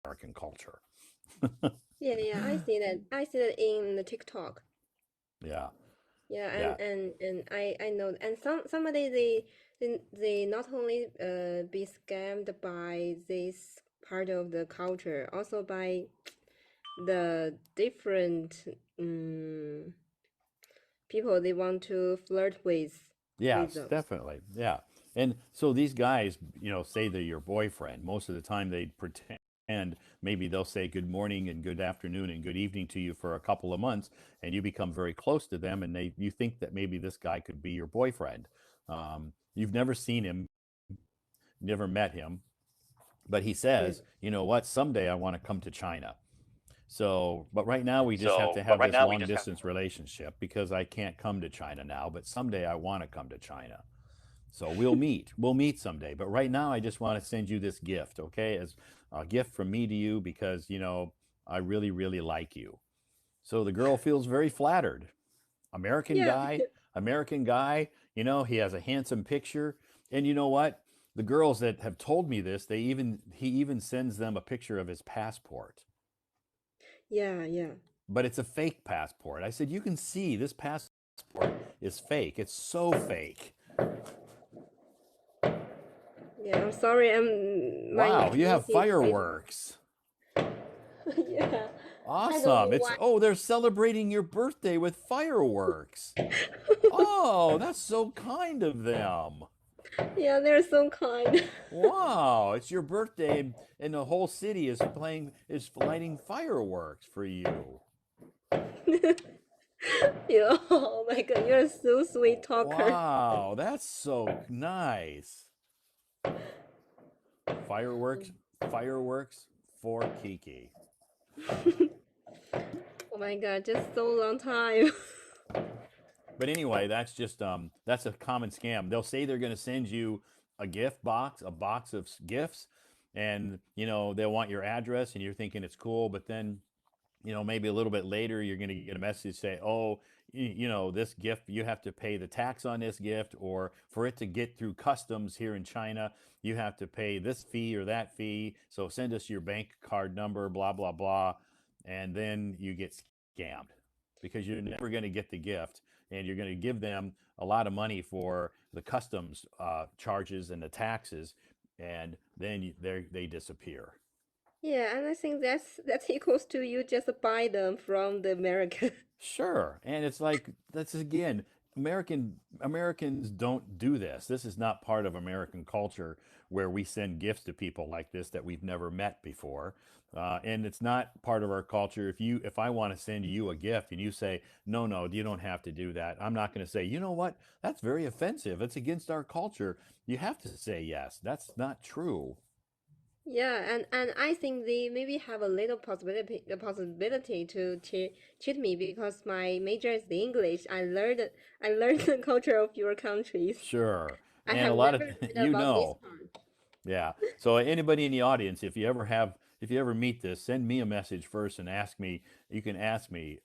American culture. Yeah, yeah, I see that. I see that in the TikTok. Yeah, Yeah, yeah, and I know, and somebody they not only be scammed by this part of the culture, also by the different people they want to flirt with yes, those. definitely. Yeah. And so these guys, say they're your boyfriend. Most of the time they pretend, maybe they'll say good morning and good afternoon and good evening to you for a couple of months, and you become very close to them, and you think that maybe this guy could be your boyfriend. You've never seen him, never met him, but he Yeah. says, you know what, someday I want to come to China. So, but right now we just have So, to but have right this now we long just have. distance relationship because I can't come to China now, but someday I want to come to China. So we'll meet. We'll meet someday. But right now I just want to send you this gift, okay? As a gift from me to you because, I really, really like you. So the girl feels very flattered. American Yeah, guy, American guy, he has a handsome picture. And you know what? The girls that have told me this, he even sends them a picture of his passport, yeah, yeah, but it's a fake passport. I said, you can see this passport is fake. It's so fake. yeah. I'm sorry, I'm my Wow, you have internet is really. fireworks. Yeah, I don't Awesome. know It's why. oh, they're celebrating your birthday with fireworks. Oh, that's so kind of them. Yeah, they're so kind. Wow, it's your birthday and the whole city is lighting fireworks for you. Yeah, oh my God, you're so sweet talker. Wow, that's so nice. Fireworks, fireworks for Kiki. Oh my God, just so long time. But anyway, that's a common scam. They'll say they're going to send you a gift box, a box of gifts, and they'll want your address, and you're thinking it's cool, but then maybe a little bit later you're going to get a message say, oh, this gift you have to pay the tax on this gift, or for it to get through customs here in China, you have to pay this fee or that fee. So send us your bank card number, blah blah blah, and then you get scammed because you're never going to get the gift, and you're going to give them a lot of money for the customs charges and the taxes, and then they disappear. Yeah, and I think that's equals to you just buy them from the American. Sure. And it's like that's again, Americans don't do this. This is not part of American culture where we send gifts to people like this that we've never met before. And it's not part of our culture. If I want to send you a gift and you say, no, no, you don't have to do that, I'm not going to say, you know what? That's very offensive. It's against our culture. You have to say yes. That's not true. Yeah, and I think they maybe have a little possibility to cheat me because my major is the English. I learned the culture of your countries. Sure. I And a have lot of, never read you about this know, part. Yeah. So anybody in the audience, if you ever meet this, send me a message first and ask me. You can ask me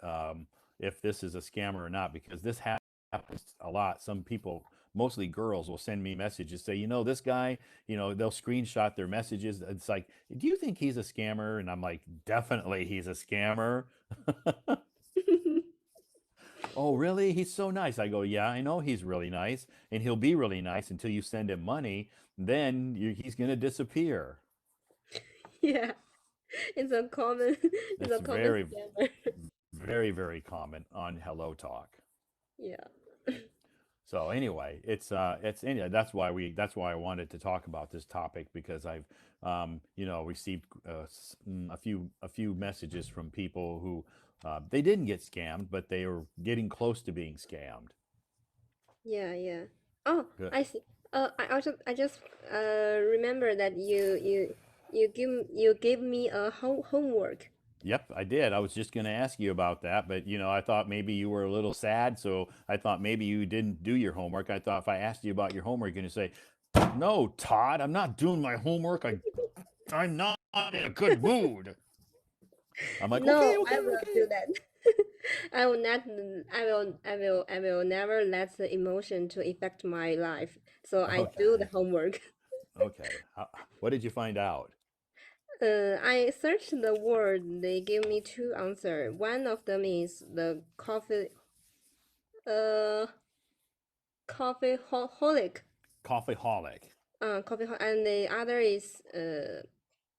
if this is a scammer or not, because this happens a lot. Some people, mostly girls, will send me messages say, this guy, they'll screenshot their messages. It's like, do you think he's a scammer? And I'm like, definitely, he's a scammer. Oh, really? He's so nice. I go, yeah, I know he's really nice, and he'll be really nice until you send him money. Then he's gonna disappear. Yeah, it's a common it's That's a common very, scammer. very, very common on Hello Talk. Yeah. So anyway, anyway, that's why I wanted to talk about this topic because I've received a few messages from people who they didn't get scammed, but they were getting close to being scammed. Yeah, yeah. Oh, Good. I see. I just remember that you give me a homework. Yep, I did. I was just going to ask you about that, but I thought maybe you were a little sad, so I thought maybe you didn't do your homework. I thought if I asked you about your homework, you're going to say, "No, Todd, I'm not doing my homework. I'm not in a good mood." I'm like, "Okay, No, I okay, will okay." do that. I will not. I will never let the emotion to affect my life. So I do the Okay. homework. Okay. What did you find out? I searched the word. They give me two answers. One of them is the uh, coffee holic, Coffeeholic. and the other is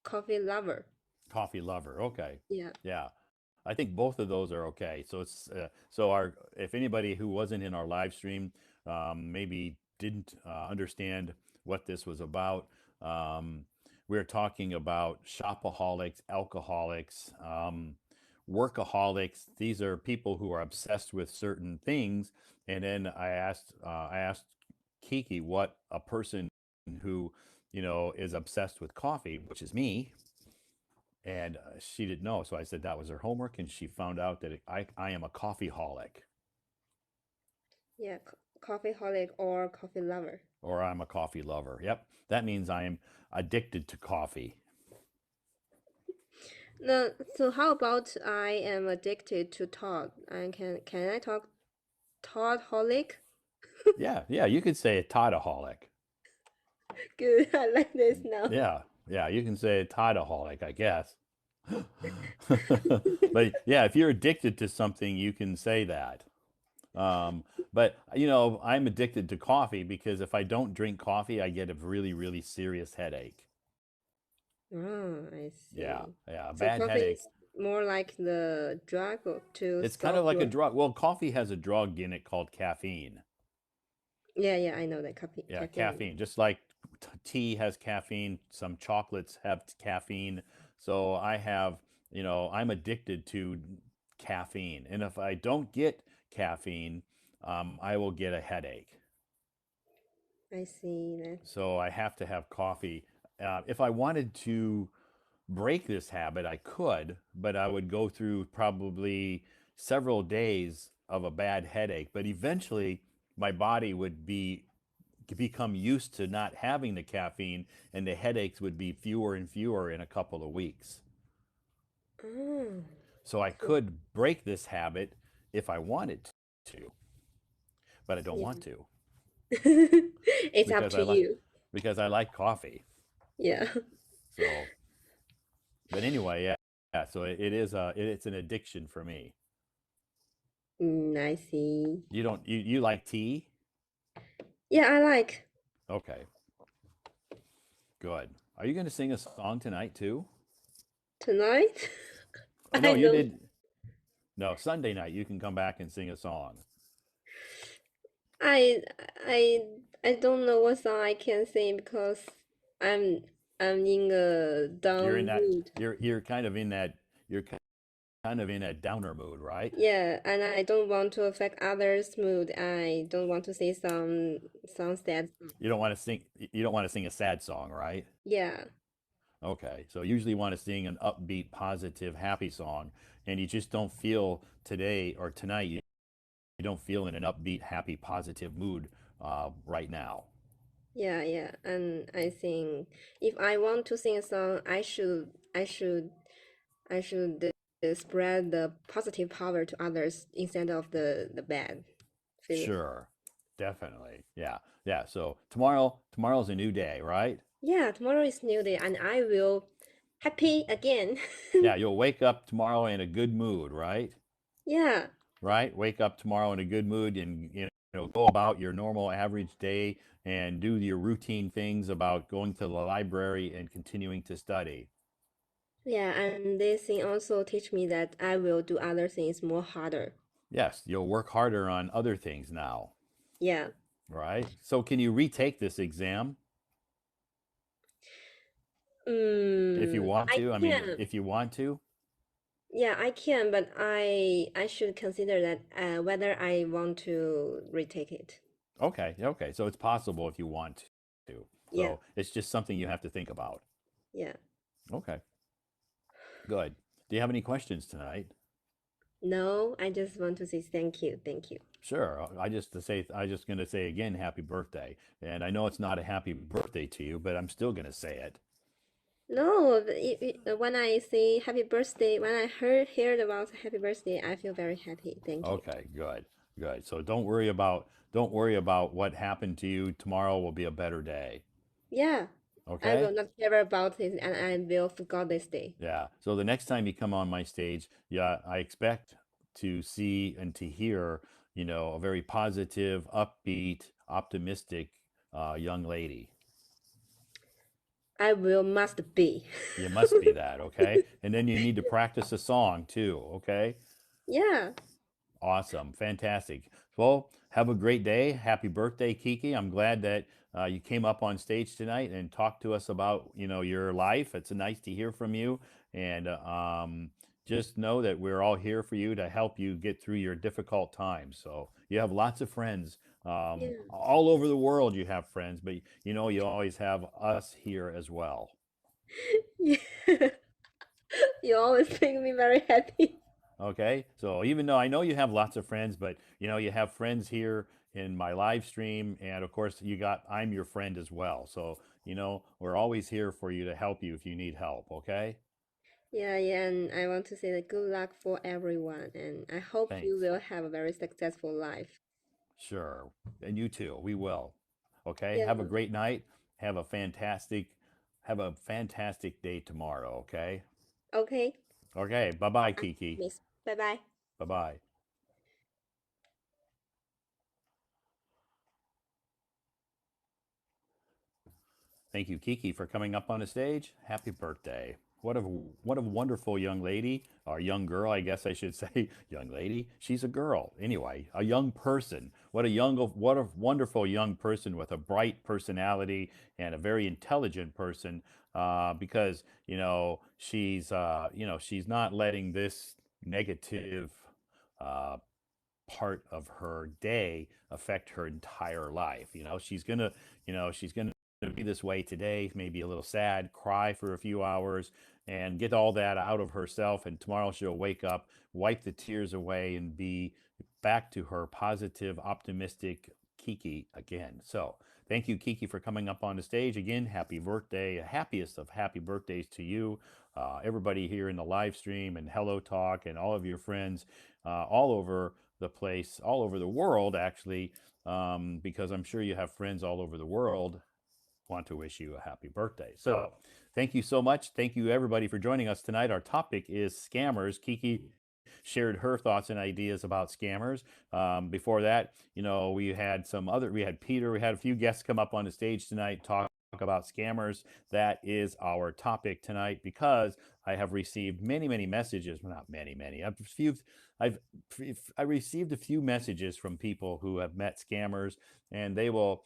coffee lover. Coffee lover. Okay. Yeah. Yeah. I think both of those are okay. So it's so our if anybody who wasn't in our live stream maybe didn't understand what this was about, we're talking about shopaholics, alcoholics, workaholics. These are people who are obsessed with certain things. And then I asked Kiki what a person who is obsessed with coffee, which is me, and she didn't know. So I said that was her homework, and she found out that I am a coffee holic, Yeah, coffee holic or coffee lover. or I'm a coffee lover. Yep, that means I am addicted to coffee. No, so how about I am addicted to Todd? And can I talk Todd holic? Yeah, yeah, you could say a Toddaholic. Good, I like this now. Yeah, yeah, you can say a Toddaholic, I guess. But yeah, if you're addicted to something, you can say that. But I'm addicted to coffee because if I don't drink coffee, I get a really, really serious headache. Oh, I Yeah, see. yeah, a So bad coffee headache. is more like the drug to It's kind of stop like a your. drug. Well, coffee has a drug in it called caffeine. Yeah, yeah, I know that Yeah, caffeine. caffeine. Just like tea has caffeine, some chocolates have caffeine. So I'm addicted to caffeine. And if I don't get caffeine, I will get a headache. I see that. So I have to have coffee. If I wanted to break this habit, I could, but I would go through probably several days of a bad headache. But eventually, my body would become used to not having the caffeine, and the headaches would be fewer and fewer in a couple of weeks. Oh, So I so could break this habit if I wanted to, but I don't yeah. want to It's up because to you. because I like coffee. Yeah. So, but anyway, yeah, yeah. So it's an addiction for me. I see. You don't you like tea? Yeah, I like Okay, good. Are you going to sing a song tonight too? tonight. Oh I no, you don't. did. No, Sunday night you can come back and sing a song. I I I don't know what song I can sing because I'm I'm in a You're in down that. mood. You're kind of in that. You're kind of in that downer mood, right? Yeah, and I don't want to affect others' mood. I don't want to say some sad song. You don't want to sing. You don't want to sing a sad song, right? Yeah, Okay. So usually you want to sing an upbeat, positive, happy song, and you just don't feel today or tonight. You don't feel in an upbeat, happy, positive mood right now. yeah, yeah. And I think if I want to sing a song, I should spread the positive power to others instead of the bad feeling. Sure. Definitely. Yeah. Yeah. So tomorrow's a new day, right? Yeah, tomorrow is new day, and I will happy again. Yeah. You'll wake up tomorrow in a good mood, right? Yeah, Right? Wake up tomorrow in a good mood and go about your normal average day and do your routine things about going to the library and continuing to study. yeah, and this thing also teach me that I will do other things more harder. Yes, you'll work harder on other things now, Yeah. right? So can you retake this exam if you want I to? I mean, can. if you want to. Yeah, I can, but I should consider that whether I want to retake it. Okay, okay. So it's possible if you want to. Yeah, So it's just something you have to think about. yeah. Okay, good. Do you have any questions tonight? No, I just want to say thank you, thank you. Sure. I just going to say again, happy birthday. And I know it's not a happy birthday to you, but I'm still going to say it. No, when I say happy birthday, when I heard about happy birthday, I feel very happy. Thank you. Okay, good. Good. So don't worry about what happened to you. Tomorrow will be a better day. Yeah, I Okay. will not care about it, and I will forget this day. Yeah. So the next time you come on my stage, yeah, I expect to see and to hear, a very positive, upbeat, optimistic young lady. I will must be. You must be that, okay? And then you need to practice a song too, okay? Yeah. Awesome. Fantastic. Well, have a great day. Happy birthday, Kiki. I'm glad that you came up on stage tonight and talked to us about, your life. It's nice to hear from you. And just know that we're all here for you to help you get through your difficult times. So you have lots of friends. Yeah. All over the world, you have friends, but you always have us here as well. Yeah. You always make me very happy. Okay. So even though I know you have lots of friends, but you have friends here in my live stream. And of course, I'm your friend as well. So, we're always here for you to help you if you need help. Okay. Yeah, yeah, and I want to say that good luck for everyone, and I hope you Thanks. will have a very successful life. Sure. And you too. We will. Okay. Yeah. Have a great night. Have a fantastic, have a fantastic day tomorrow. Okay. Okay. Okay. Bye bye, Kiki. Miss. Bye bye. Bye bye. Thank you, Kiki, for coming up on the stage. Happy birthday. What a wonderful young lady, or young girl, I guess I should say. Young lady. She's a girl. Anyway, a young person. What a wonderful young person with a bright personality and a very intelligent person. Because she's not letting this negative uh, part of her day affect her entire life. She's gonna be this way today, maybe a little sad, cry for a few hours, and get all that out of herself. And tomorrow she'll wake up, wipe the tears away, and be back to her positive, optimistic Kiki again. So thank you, Kiki, for coming up on the stage again. Happy birthday, happiest of happy birthdays to you. Everybody here in the live stream and Hello Talk and all of your friends all over the place, all over the world, actually, because I'm sure you have friends all over the world want to wish you a happy birthday. So, thank you so much. Thank you, everybody, for joining us tonight. Our topic is scammers. Kiki shared her thoughts and ideas about scammers. Before that, we had Peter, we had a few guests come up on the stage tonight, talk about scammers. That is our topic tonight because I have received many, many messages. Well, not many, many. I've I received a few messages from people who have met scammers, and they will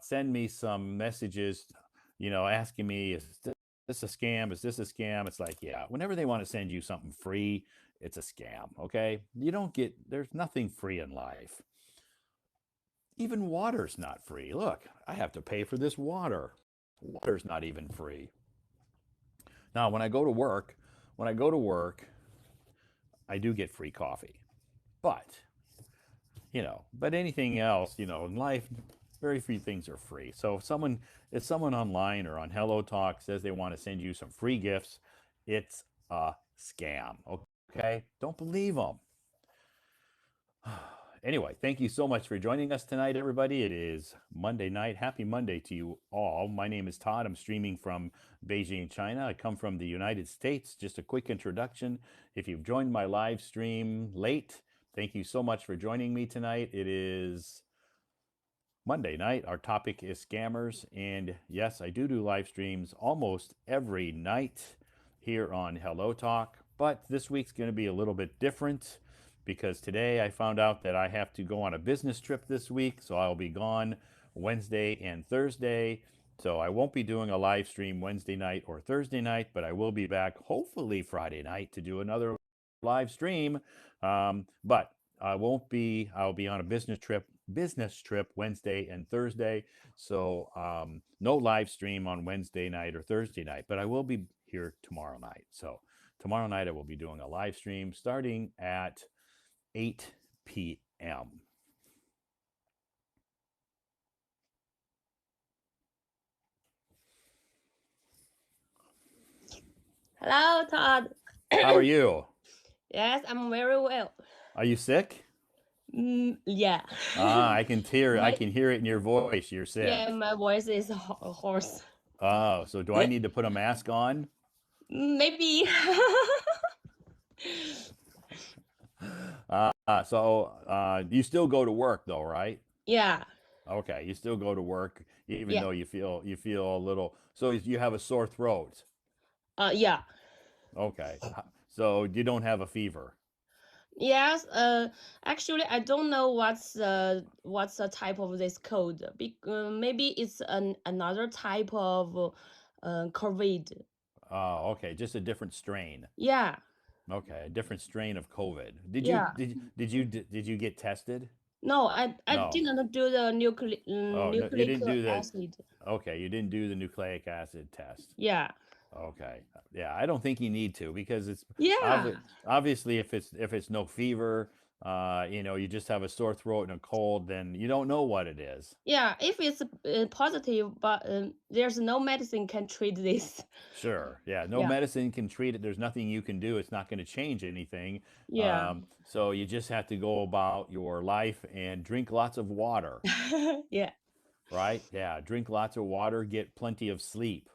send me some messages, asking me, is this a scam? Is this a scam? It's like, yeah, whenever they want to send you something free, it's a scam. Okay. There's nothing free in life. Even water's not free. Look, I have to pay for this water. Water's not even free. Now, when I go to work, I do get free coffee. But but anything else, in life, very few things are free. So if someone online or on Hello Talk says they want to send you some free gifts, it's a scam. Okay, don't believe them. Anyway, thank you so much for joining us tonight, everybody. It is Monday night. Happy Monday to you all. My name is Todd. I'm streaming from Beijing, China. I come from the United States. Just a quick introduction. If you've joined my live stream late, thank you so much for joining me tonight. It is Monday night. Our topic is scammers. And yes, I do live streams almost every night here on Hello Talk. But this week's going to be a little bit different because today I found out that I have to go on a business trip this week. So I'll be gone Wednesday and Thursday. So I won't be doing a live stream Wednesday night or Thursday night, but I will be back hopefully Friday night to do another live stream. But I'll be on a business trip Wednesday and Thursday. So no live stream on Wednesday night or Thursday night, but I will be here tomorrow night. So tomorrow night I will be doing a live stream starting at 8 p.m. Hello, Todd. How are you? Yes, I'm very well. Are you sick? Yeah. Ah, I can hear My it in your voice. You're yeah, sick. my voice is hoarse. Oh, so do I need to put a mask on? Maybe. You still go to work though, right? Yeah. Okay, you still go to work even Yeah. though you feel a little. So you have a sore throat. Yeah. Okay, so you don't have a fever. Yes. Actually, I don't know what's the type of this code. Maybe it's another type of COVID. Oh, okay, just a different strain. Yeah. Okay, a different strain of COVID. Did you Yeah. did did you did you get tested? No, I No. didn't do the Oh, no, you nucleic didn't do that. acid. Okay, you didn't do the nucleic acid test. Yeah. Okay. Yeah, I don't think you need to because it's Yeah. obviously if it's no fever, you just have a sore throat and a cold, then you don't know what it is. Yeah. If it's positive, but there's no medicine can treat this. Sure. Yeah, no Yeah. medicine can treat it. There's nothing you can do. It's not going to change anything. Yeah. So you just have to go about your life and drink lots of water, Yeah. right? Yeah, drink lots of water, get plenty of sleep.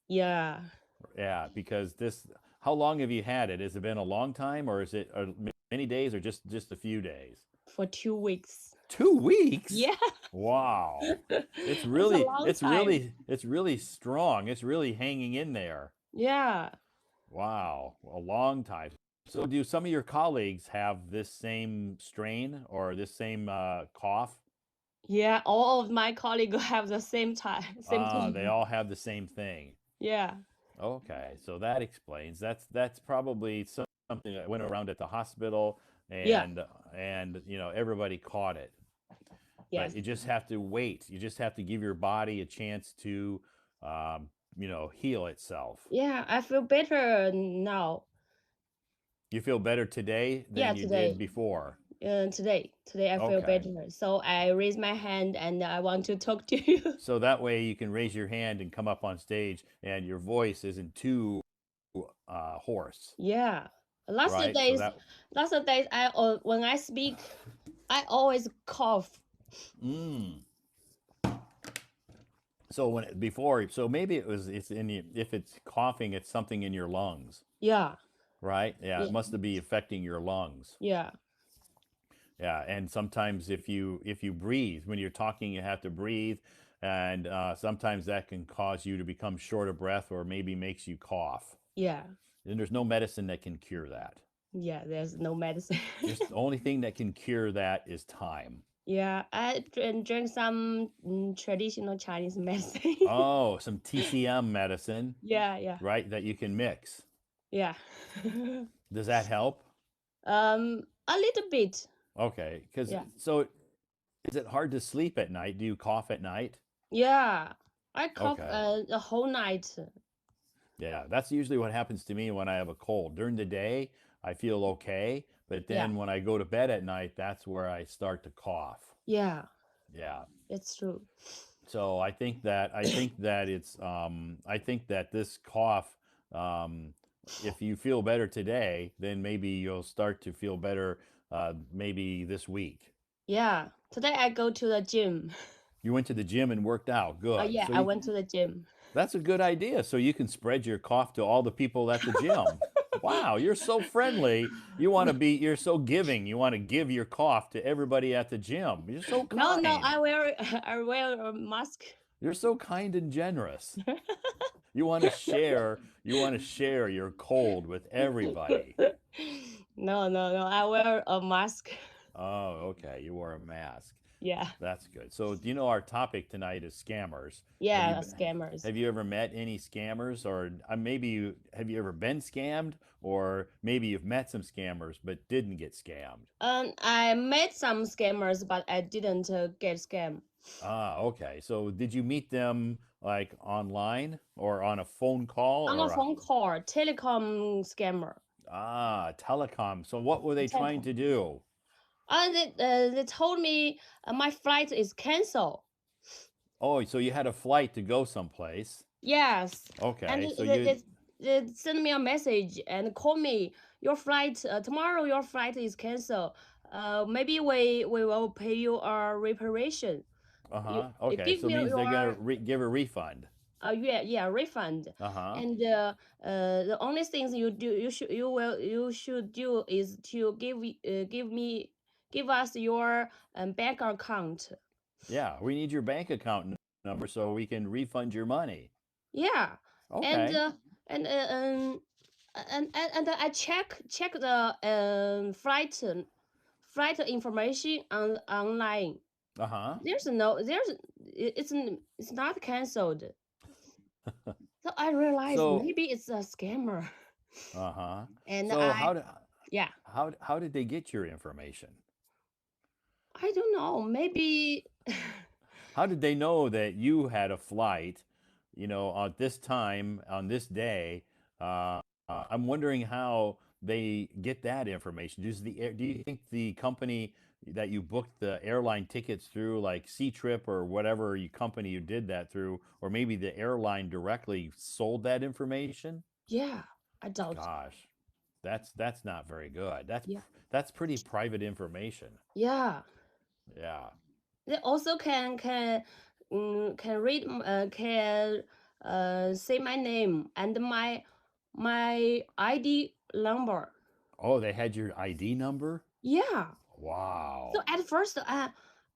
Yeah. Yeah, because how long have you had it? Has it been a long time, or is it many days, or just a few days? For 2 weeks. 2 weeks? Yeah. Wow. It's It's a really, long it's time. really, it's really strong. It's really hanging in there. Yeah. Wow, a long time. So, do some of your colleagues have this same strain or this same cough? Yeah. All of my colleagues have the same time. Same Ah, they thing. all have the same thing. Yeah. Okay, so that explains. That's probably something that went around at the hospital, Yeah. and everybody caught it. But Yes. you just have to wait. You just have to give your body a chance to, heal itself. Yeah. I feel better now. You feel better today Yeah. than you did Today. before. Today I feel Okay. better. So I raise my hand and I want to talk to you. So that way you can raise your hand and come up on stage, and your voice isn't too hoarse, Yeah. Last right? So days, that. last days when I speak, I always cough. Mm. So maybe if it's coughing, it's something in your lungs, Yeah. right? Yeah, it Yeah. must be affecting your lungs. Yeah. Yeah, and sometimes if you breathe when you're talking, you have to breathe, and sometimes that can cause you to become short of breath, or maybe makes you cough. Yeah. And there's no medicine that can cure that. Yeah. There's no medicine. Just the only thing that can cure that is time. Yeah. I drink some traditional Chinese medicine. Oh, some TCM medicine, Yeah. Yeah. right? That you can mix. Yeah. Does that help? A little bit. Okay, because Yeah. so is it hard to sleep at night? Do you cough at night? Yeah. I cough Okay. the whole night. Yeah, that's usually what happens to me when I have a cold. During the day, I feel okay, but Yeah. then when I go to bed at night, that's where I start to cough. Yeah. Yeah. It's true. So I think that this cough, um, if you feel better today, then maybe you'll start to feel better, maybe this week. Yeah. Today I go to the gym. You went to the gym and worked out. Good. Yeah, I went to the gym. That's a good idea. So you can spread your cough to all the people at the gym. Wow, you're so friendly. You're so giving. You want to give your cough to everybody at the gym. You're so No, no, kind. I wear a mask. You're so kind and generous. You want to share your cold with everybody. No, no, no. I wear a mask. Oh, okay. You wore a mask. Yeah. That's good. So, do you know our topic tonight is scammers? Have you Yeah, be- scammers. have you ever met any scammers, or have you ever been scammed, or maybe you've met some scammers but didn't get scammed? I met some scammers, but I didn't get scammed. Ah, okay. So, did you meet them like online or on a phone call On a or phone call, telecom scammer. telecom? So, what were they trying Telecom. to do? And they told me my flight is canceled. Oh, so you had a flight to go someplace. Yes, and Okay, so they send me a message and call me. Your flight tomorrow. Your flight is canceled. Maybe we will pay you a reparation. uh-huh. You Okay, give so me it means they're gonna your give a refund. yeah, yeah, refund. Uh-huh. And the only things you should do is to give us your bank account. Yeah, we need your bank account number so we can refund your money. Yeah, and Okay. I check the flight information online. Uh-huh. It's not canceled. So I realized So, maybe it's a scammer. uh-huh. And So I yeah, how did they get your information? I don't know. Maybe How did they know that you had a flight, at this time on this day? I'm wondering how they get that information. Do you think the company that you booked the airline tickets through, like C Trip or whatever company you did that through, or maybe the airline directly sold that information? yeah, I doubt. Gosh, that's not very good. Yeah, That's pretty private information. yeah. Yeah. They also can read can say my name and my ID number. Oh, they had your ID number? Yeah. So Wow. at first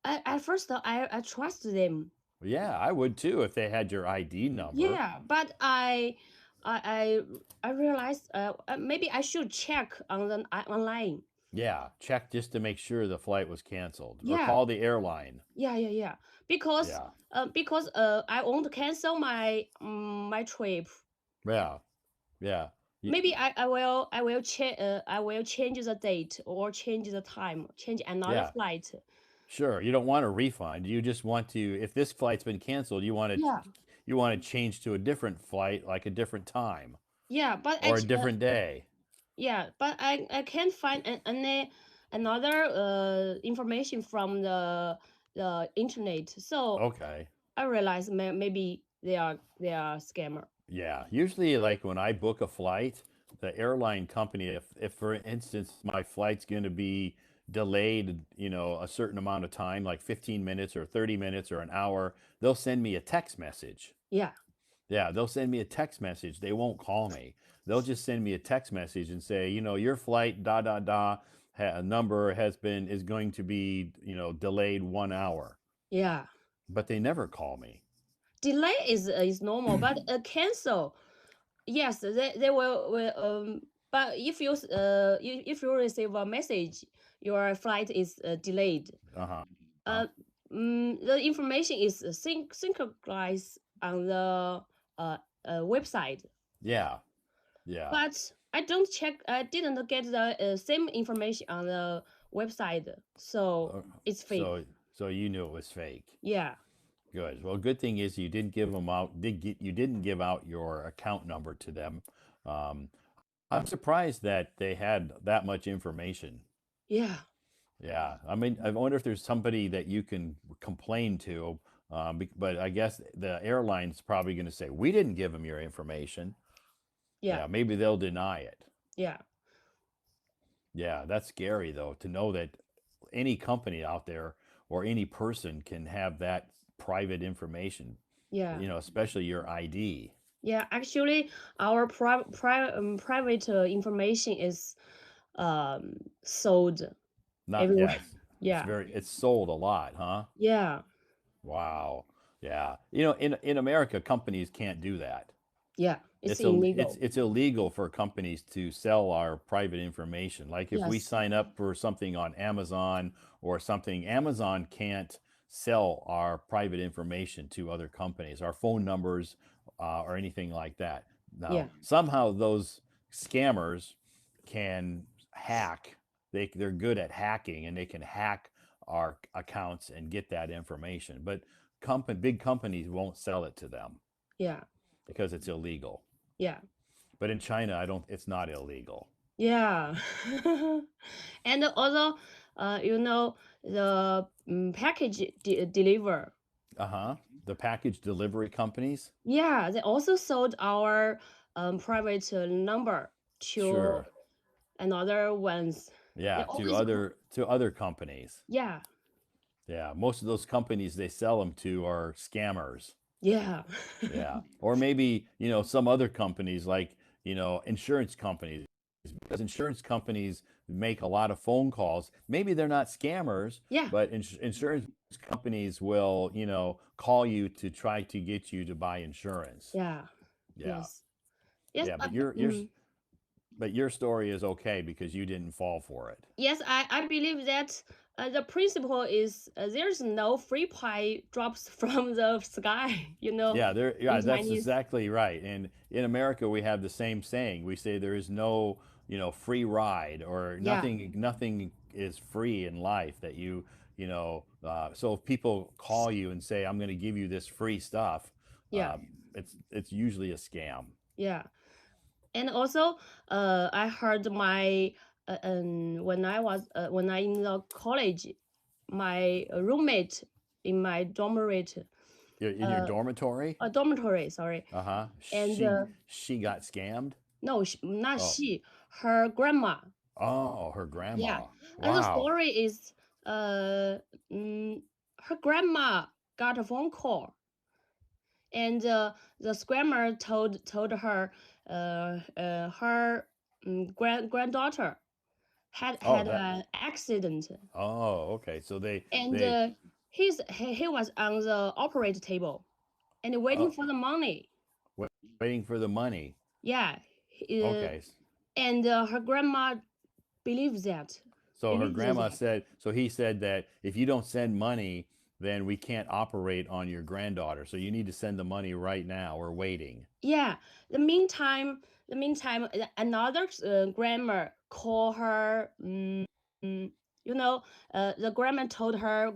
I trust them. Yeah, I would too if they had your ID number. Yeah, but I I realized maybe I should check on the online. Yeah, check just to make sure the flight was canceled or Yeah, call the airline. yeah. Because Yeah. I want to cancel my trip. Yeah. Yeah. Y- Maybe I will change the date or change the time, change another Yeah. flight. Sure. You don't want a refund. You just want to, if this flight's been canceled, Yeah, you want to change to a different flight, like a different time yeah, or a different day. but I can't find another information from the internet. So Okay. I realize maybe they are scammer. Yeah, usually like when I book a flight, the airline company, if for instance my flight's going to be delayed, a certain amount of time, like 15 minutes or 30 minutes or an hour, they'll send me a text message. Yeah, Yeah, they'll send me a text message. They won't call me. They'll just send me a text message and say, your flight number is going to be, delayed 1 hour. yeah. But they never call me. Delay is normal, but cancel. Yes, they will but if you receive a message your flight is delayed, Uh-huh. uh the information is synchronized on the website, Yeah. Yeah. but I didn't get the same information on the website, so Uh, it's fake. so you knew it was fake. Yeah, Good. Well, good thing is you didn't give them out. You didn't give out your account number to them. Um, I'm surprised that they had that much information. yeah, Yeah, I mean, I wonder if there's somebody that you can complain to. But I guess the airline's probably going to say we didn't give them your information. yeah, Yeah, maybe they'll deny it. yeah, Yeah, that's scary though to know that any company out there or any person can have that private information, yeah. especially your ID. Yeah, actually, our private information is sold Not, everywhere. yes, Yeah, it's sold a lot, huh? yeah, Wow. Yeah. In America, companies can't do that. yeah. It's illegal. It's illegal for companies to sell our private information. Like if we Yes. sign up for something on Amazon or something, Amazon can't sell our private information to other companies, our phone numbers, or anything like that. Yeah, Now, somehow those scammers can hack. They're good at hacking, and they can hack our accounts and get that information. But big companies won't sell it to them yeah, because it's illegal. yeah, But in China, I don't. It's not illegal. yeah. And also, the package deliver. Uh huh. The package delivery companies. Yeah, they also sold our private number to Sure. another ones. They Yeah. always, To other companies. yeah, Yeah. Most of those companies they sell them to are scammers. Yeah. Yeah. Or maybe, some other companies like, insurance companies, because insurance companies make a lot of phone calls. Maybe they're not scammers, Yeah. but insurance companies will, call you to try to get you to buy insurance. Yeah. Yeah. Yes. Yes. Yeah. But your story is okay because you didn't fall for it. Yes, I believe that the principle is there's no free pie drops from the sky, Yeah, in that's Chinese. exactly right. And in America, we have the same saying. We say there is no, free ride, or Yeah. nothing is free in life that so if people call you and say, I'm going to give you this free stuff, Yeah. it's usually a scam. Yeah. And also, I heard my when I in the college, my roommate in my dormitory, In your uh, dormitory? a dormitory, sorry, Uh-huh. and She got scammed? no, not Oh. she, her grandma. Oh, her Yeah, grandma. and the Wow. story is, mm, her grandma got a phone call, and the scammer told her, her granddaughter Oh, had that an accident, Oh, okay. So and they he was on the operating table and waiting oh, for the money. waiting for the money. Yeah, Okay. and her grandma believes that So her believes grandma that. said, so he said that if you don't send money, then we can't operate on your granddaughter. So you need to send the money right now. We're waiting. Yeah. The meantime, another grandma call her. You know, the grandma told her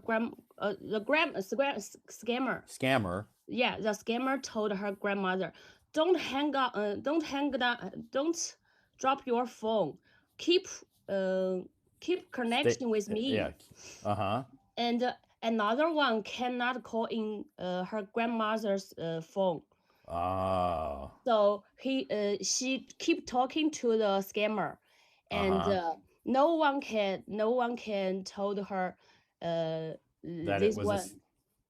scammer. Scammer. Yeah, the scammer told her grandmother, "Don't hang up. Don't hang down. Don't drop your phone. Keep uh keep Stay. connection with Yeah. me." Uh-huh. And another one cannot call in her grandmother's phone. Oh. So she keep talking to the scammer, and Uh-huh. no one can told her That it this was a one.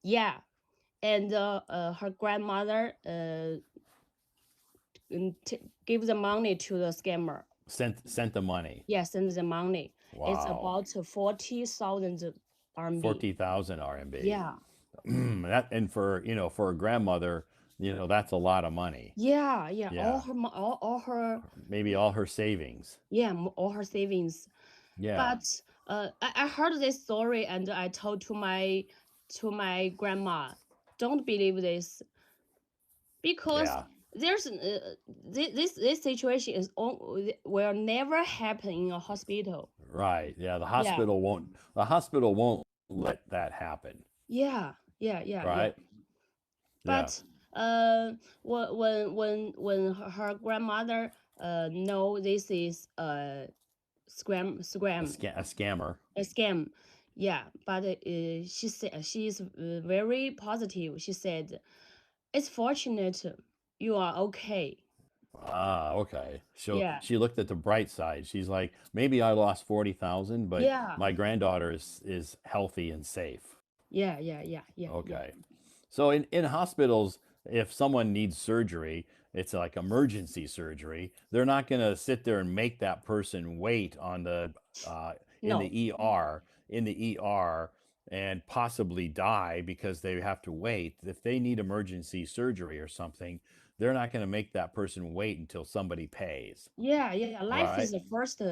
Yeah, and her grandmother give the money to the scammer. sent the money. Yeah, send the money. It's Wow. about 40,000 RMB. 40,000 RMB. Yeah, That, and for a grandmother, that's a lot of money. yeah, yeah. Yeah. All her, Maybe all her savings. yeah, all her savings. Yeah. But I heard this story and I told to my grandma, don't believe this, because Yeah. there's this situation will never happen in a hospital. Right. Yeah. Yeah, The hospital won't let that happen. yeah, yeah, yeah, yeah. Right. Yeah. But when her grandmother know this is a A scammer. a scam, yeah. But she said she is very positive. She said, "It's fortunate you are okay." Ah, okay. So Yeah, she looked at the bright side. She's like, maybe I lost 40,000, but yeah, my granddaughter is healthy and safe. yeah, yeah, yeah, yeah, yeah, Okay. So in hospitals, if someone needs surgery, it's like emergency surgery. They're not going to sit there and make that person wait on uh, in no, the ER and possibly die because they have to wait. If they need emergency surgery or something, they're not going to make that person wait until somebody pays. yeah, yeah, yeah. Life is Right? the first.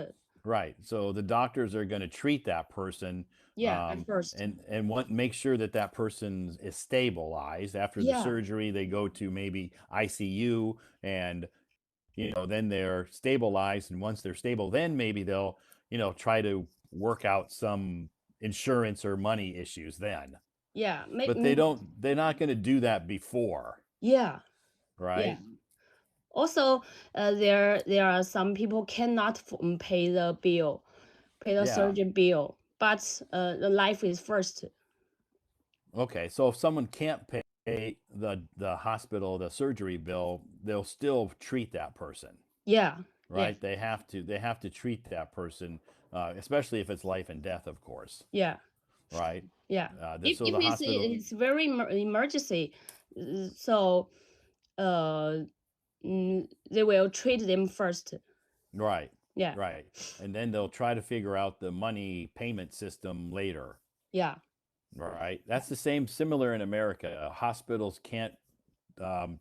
Right. So the doctors are going to treat that person, Yeah, at first. and make sure that that person is stabilized. After the Yeah, surgery, they go to maybe ICU, and then they're stabilized. And once they're stable, then maybe they'll try to work out some insurance or money issues then. yeah, But they're not going to do that before, yeah, yeah. right? Also, there are some people cannot pay the bill, pay the Yeah. surgery bill, but the life is first. Okay, so if someone can't pay the hospital the surgery bill, they'll still treat that person, Yeah, yeah, right? They have to treat that person, especially if it's life and death, of course, yeah, right? yeah. So If the hospital, it's very emergency, So uh they will treat them first. Right. Yeah, Right. And then they'll try to figure out the money payment system later. yeah, Right. That's the same, similar in America. Hospitals can't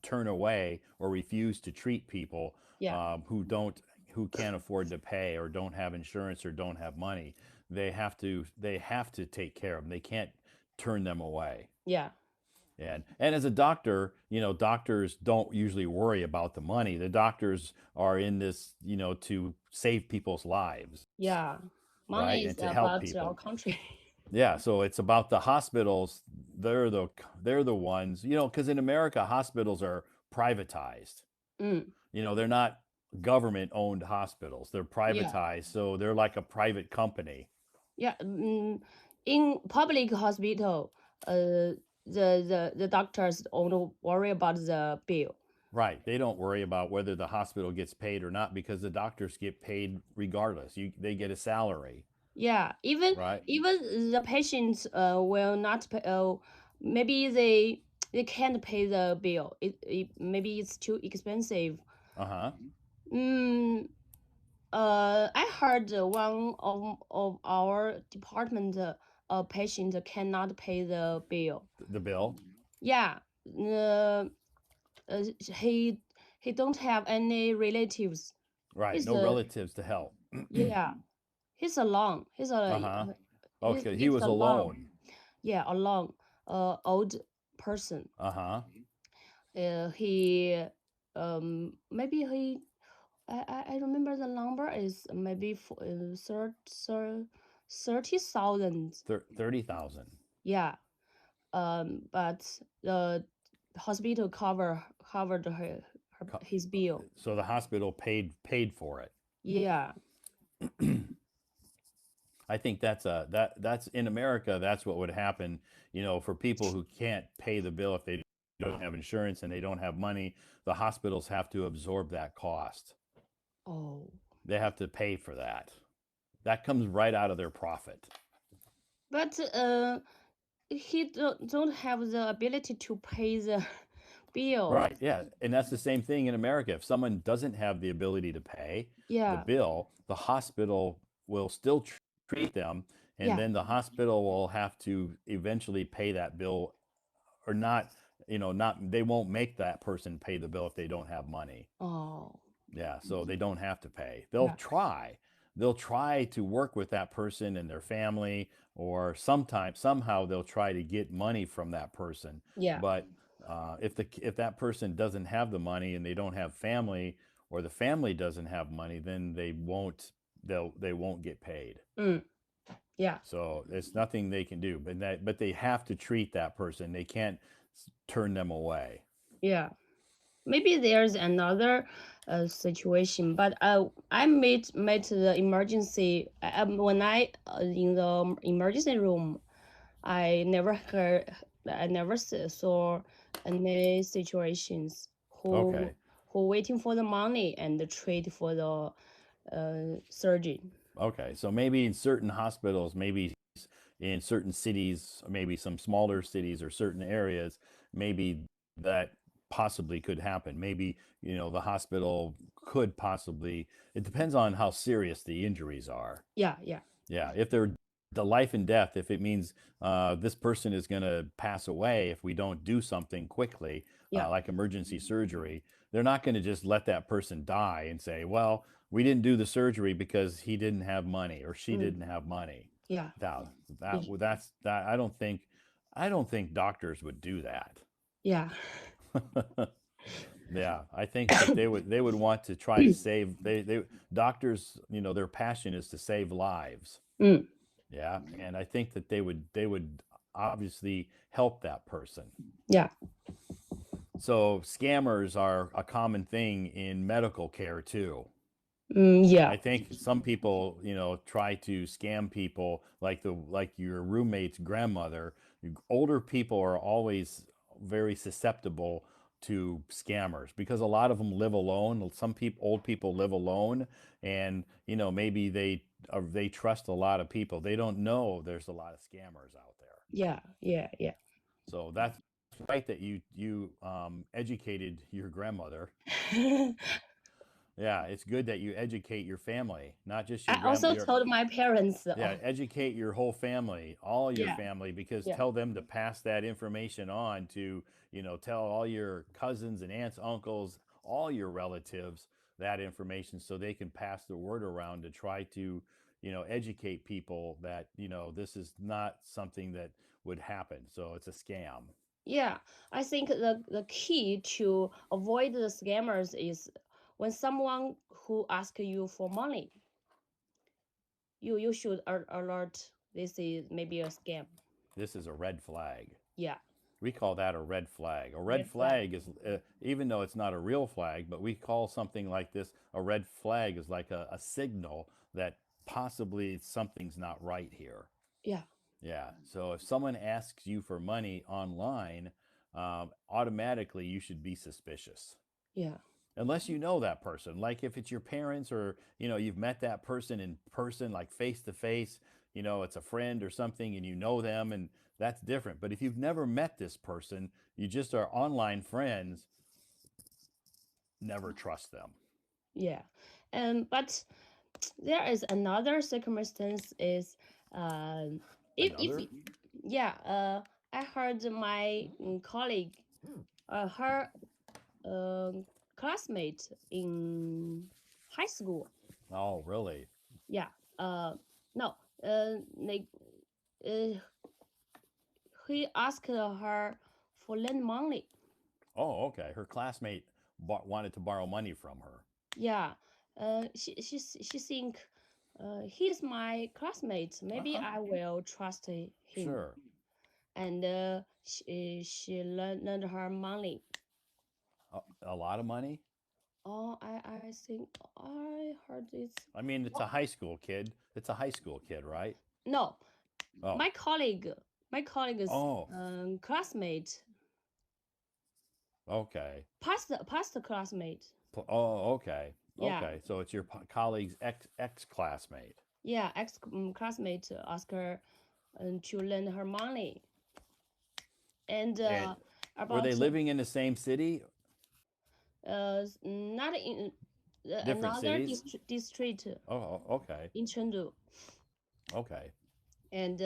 turn away or refuse to treat people yeah, who can't afford to pay or don't have insurance or don't have money. They have to take care of them. They can't turn them away. yeah, And as a doctor, doctors don't usually worry about the money. The doctors are in this, to save people's lives, yeah. right? Money And is to help about people. our country. Yeah, so it's about the hospitals. They're the ones, because in America hospitals are privatized. Mm, They're not government owned hospitals. They're yeah, privatized, so they're like a private company. yeah. In public hospital, the doctors don't worry about the bill. Right. They don't worry about whether the hospital gets paid or not because the doctors get paid regardless. They get a salary, Yeah, even right? even the patients will not pay, maybe they can't pay the bill. It maybe it's too expensive. Uh-huh. Mm, I heard one of our department patient cannot pay the bill. The bill. Yeah, uh, uh, he he don't have any relatives. Right. He's No a relatives to help. yeah. He's alone. Uh-huh. He's Okay, he lives was alone. alone. Yeah, alone. Old person. Uh-huh. He maybe he I remember the number is maybe for 30,000. 30,000. Yeah. But the hospital covered his bill. So the hospital paid for it. Yeah. I think that's in America. That's what would happen. For people who can't pay the bill if they don't have insurance and they don't have money, the hospitals have to absorb that cost. Oh. They have to pay for that. That comes right out of their profit. But he don't have the ability to pay the bill. Right. Yeah. And that's the same thing in America. If someone doesn't have the ability to pay the Yeah. bill, the hospital will still treat them. And Yeah. then the hospital will have to eventually pay that bill or not, they won't make that person pay the bill if they don't have money. Oh. Yeah, so they don't have to pay. They'll Yeah. try. They'll try to work with that person and their family, or sometimes somehow they'll try to get money from that person. Yeah. But if that person doesn't have the money and they don't have family, or the family doesn't have money, then they won't get paid. Mm. Yeah. So it's nothing they can do. But they have to treat that person. They can't turn them away. Yeah. Maybe there's another situation, but I met the emergency when I in the emergency room. I never saw any situations Okay. who waiting for the money and treat for the surgeon. Okay, so maybe in certain hospitals, maybe in certain cities, maybe some smaller cities or certain areas, maybe that possibly could happen. Maybe, the hospital could possibly, it depends on how serious the injuries are. Yeah, yeah, Yeah, if they're the life and death, if it means this person is going to pass away if we don't do something quickly, yeah. like emergency surgery, they're not going to just let that person die and say, well, we didn't do the surgery because he didn't have money or she Mm, didn't have money. yeah, That yeah, that's that. I don't think doctors would do that. yeah. Yeah, I think that they would want to try to save they doctors, their passion is to save lives. Mm, Yeah, and I think that they would obviously help that person. yeah, So scammers are a common thing in medical care too. yeah, I think some people, try to scam people like your roommate's grandmother. Older people are always very susceptible to scammers because a lot of them live alone. Some people, old people live alone, and maybe they trust a lot of people. They don't know there's a lot of scammers out there. yeah, yeah, yeah. So that's right that you educated your grandmother. I Yeah, it's good that you educate your family, not just your also your told my parents. yeah, educate your whole family, all your Yeah, family, because yeah, tell them to pass that information on to, tell all your cousins and aunts, uncles, all your relatives that information so they can pass the word around to try to, educate people that, this is not something that would happen. So it's a scam. yeah. I think the key to avoid the scammers is when someone who asks you for money, you should alert this is maybe a scam. This is a red flag. Yeah, We call that a red flag. A red red flag. flag is, even though it's not a real flag, but we call something like this a red flag is like a signal that possibly something's not right here. Yeah, Yeah. So if someone asks you for money online, automatically you should be suspicious yeah, unless you know that person. Like if it's your parents or you've met that person in person, like face to face, it's a friend or something, and you know them, and that's different. But if you've never met this person, you just are online friends, never trust them. yeah. But there is another circumstance is if Another. yeah, I heard my colleague, her um classmate in high school. Oh, really? Yeah, no, like uh, he asked her for lend money. Oh, okay. Her classmate wanted to borrow money from her. Yeah, she think he's my classmate. Maybe Uh-huh. I will trust him. Sure. And she lent her money. A lot of money. Oh, I think I heard it's I mean, it's a high school kid. It's a high school kid, right? no, Oh. my colleague, my colleague's Oh. classmate, Okay. past classmate. Oh, okay. Yeah, Okay. So it's your colleague's ex classmate. yeah, ex classmate asked her to lend her money, and And were they about living in the same city? not in Different another cities? district Oh, okay. in Chengdu, Okay. and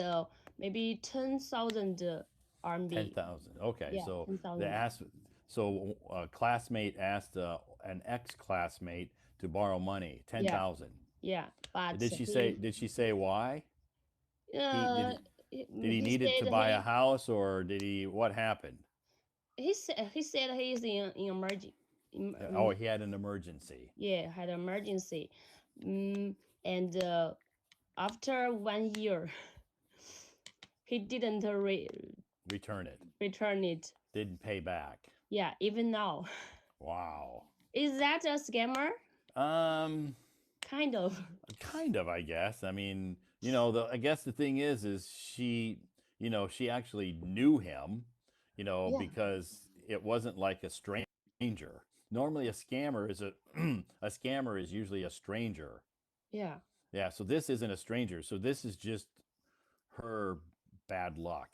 maybe 10,000 RMB. 10,000. Okay. Yeah, So they 10,000. asked, so a classmate asked an ex classmate to borrow money, Yeah, 10,000. yeah. But Did she say why? He uh, did did he he need it to said buy a house, or what happened? he said he's in emergency. Oh, he had an emergency. Yeah, had emergency. Mm, and after 1 year, he didn't Return it. return it. Didn't pay back. Yeah, even now. Wow. Is that a scammer? Um, Kind of. kind of, I guess. I mean, I guess the thing is she actually knew him, Yeah, because it wasn't like a stranger. Normally, a scammer is a scammer is usually a stranger. yeah. Yeah, so this isn't a stranger. So this is just her bad luck.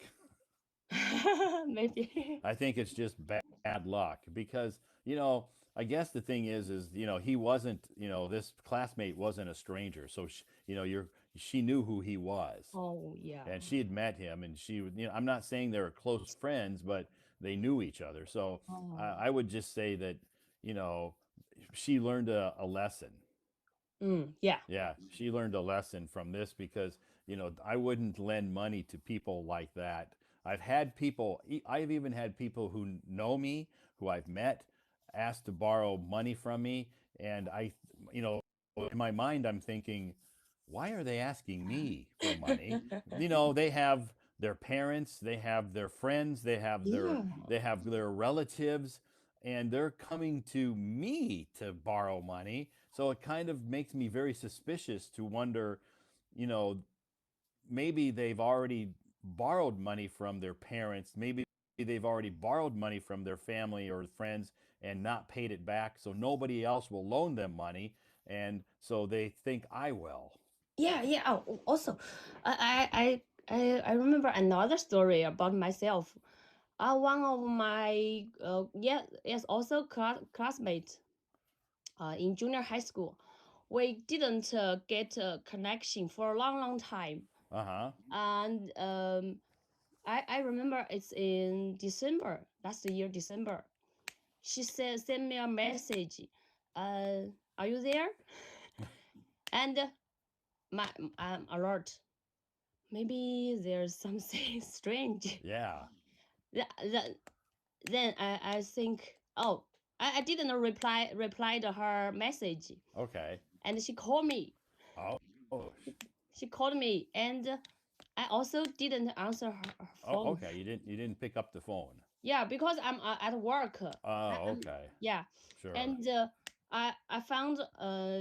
Maybe. I think it's just bad luck because, I guess the thing is, he wasn't, this classmate wasn't a stranger. So, she knew who he was, Oh, yeah. and she had met him, and she would, I'm not saying they were close friends, but they knew each other. So Oh. I would just say that, you know, she learned a lesson. Yeah. Yeah, she learned a lesson from this because, I wouldn't lend money to people like that. I've even had people who know me, who I've met, ask to borrow money from me. And in my mind, I'm thinking, why are they asking me for money? They have their parents, they have their friends, Yeah. they have their relatives, and they're coming to me to borrow money. So it kind of makes me very suspicious to wonder, you know, maybe they've already borrowed money from their parents. Maybe they've already borrowed money from their family or friends and not paid it back. So nobody else will loan them money. And so they think I will. Yeah, yeah. Also, I remember another story about myself. One of my yeah, yes, also classmate in junior high school. We didn't get a connection for a long time, Uh-huh. and I remember it's in December last year, December. She said send me a message. Uh, are you there? And my alert. Maybe there's something strange. Yeah. Th- then I think, oh, I didn't reply to her message, Okay. and she called me. Oh. She called me, and I also didn't answer her Oh, phone. okay. You didn't pick up the phone. Yeah, because I'm at work. Oh, I'm, okay. yeah, Sure. and I found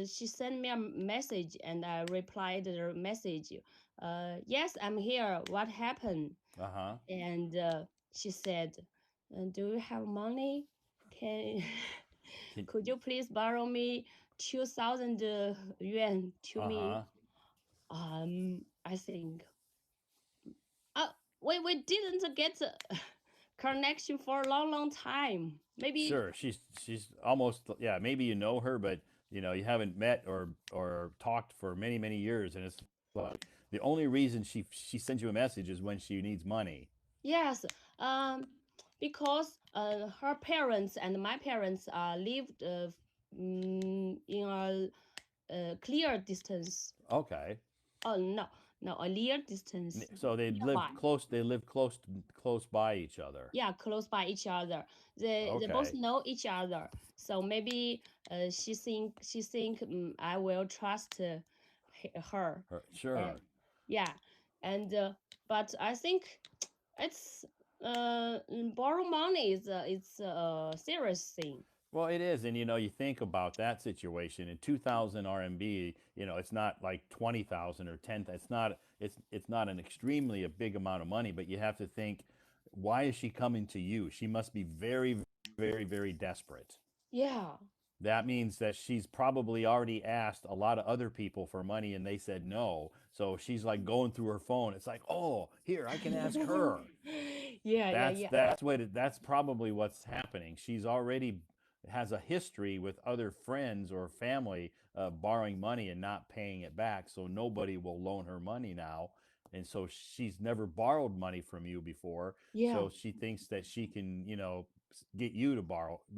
she sent me a message, and I replied the message. Yes, I'm here. What happened? Uh-huh. And she said, "Do you have money? Can Can, could you please borrow me 2,000 yuan to me?" uh-huh. I think uh, we didn't get a connection for a long time. Maybe Sure. She's almost, yeah, maybe you know her, but you haven't met or talked for many years, and it's like the only reason she sends you a message is when she needs money. yes. Because her parents and my parents lived in a clear distance. Okay. Oh no, no, a near distance So nearby. they live close by each other. Yeah, close by each other. They both Okay. know each other. So maybe she think I will trust her. And Sure. yeah, and but I think it's borrow money is it's a serious thing. Well, it is, and you think about that situation in 2,000 RMB. It's not like 20,000 or 10. It's not an extremely a big amount of money, but you have to think, why is she coming to you? She must be very desperate. Yeah. That means that she's probably already asked a lot of other people for money and they said no. So she's like going through her phone. It's like, oh, here I can ask her. Yeah, yeah, That's yeah. that's probably what's happening. She's already has a history with other friends or family borrowing money and not paying it back, so nobody will loan her money now. And so she's never borrowed money from you before, Yeah, so she thinks that she can, get you to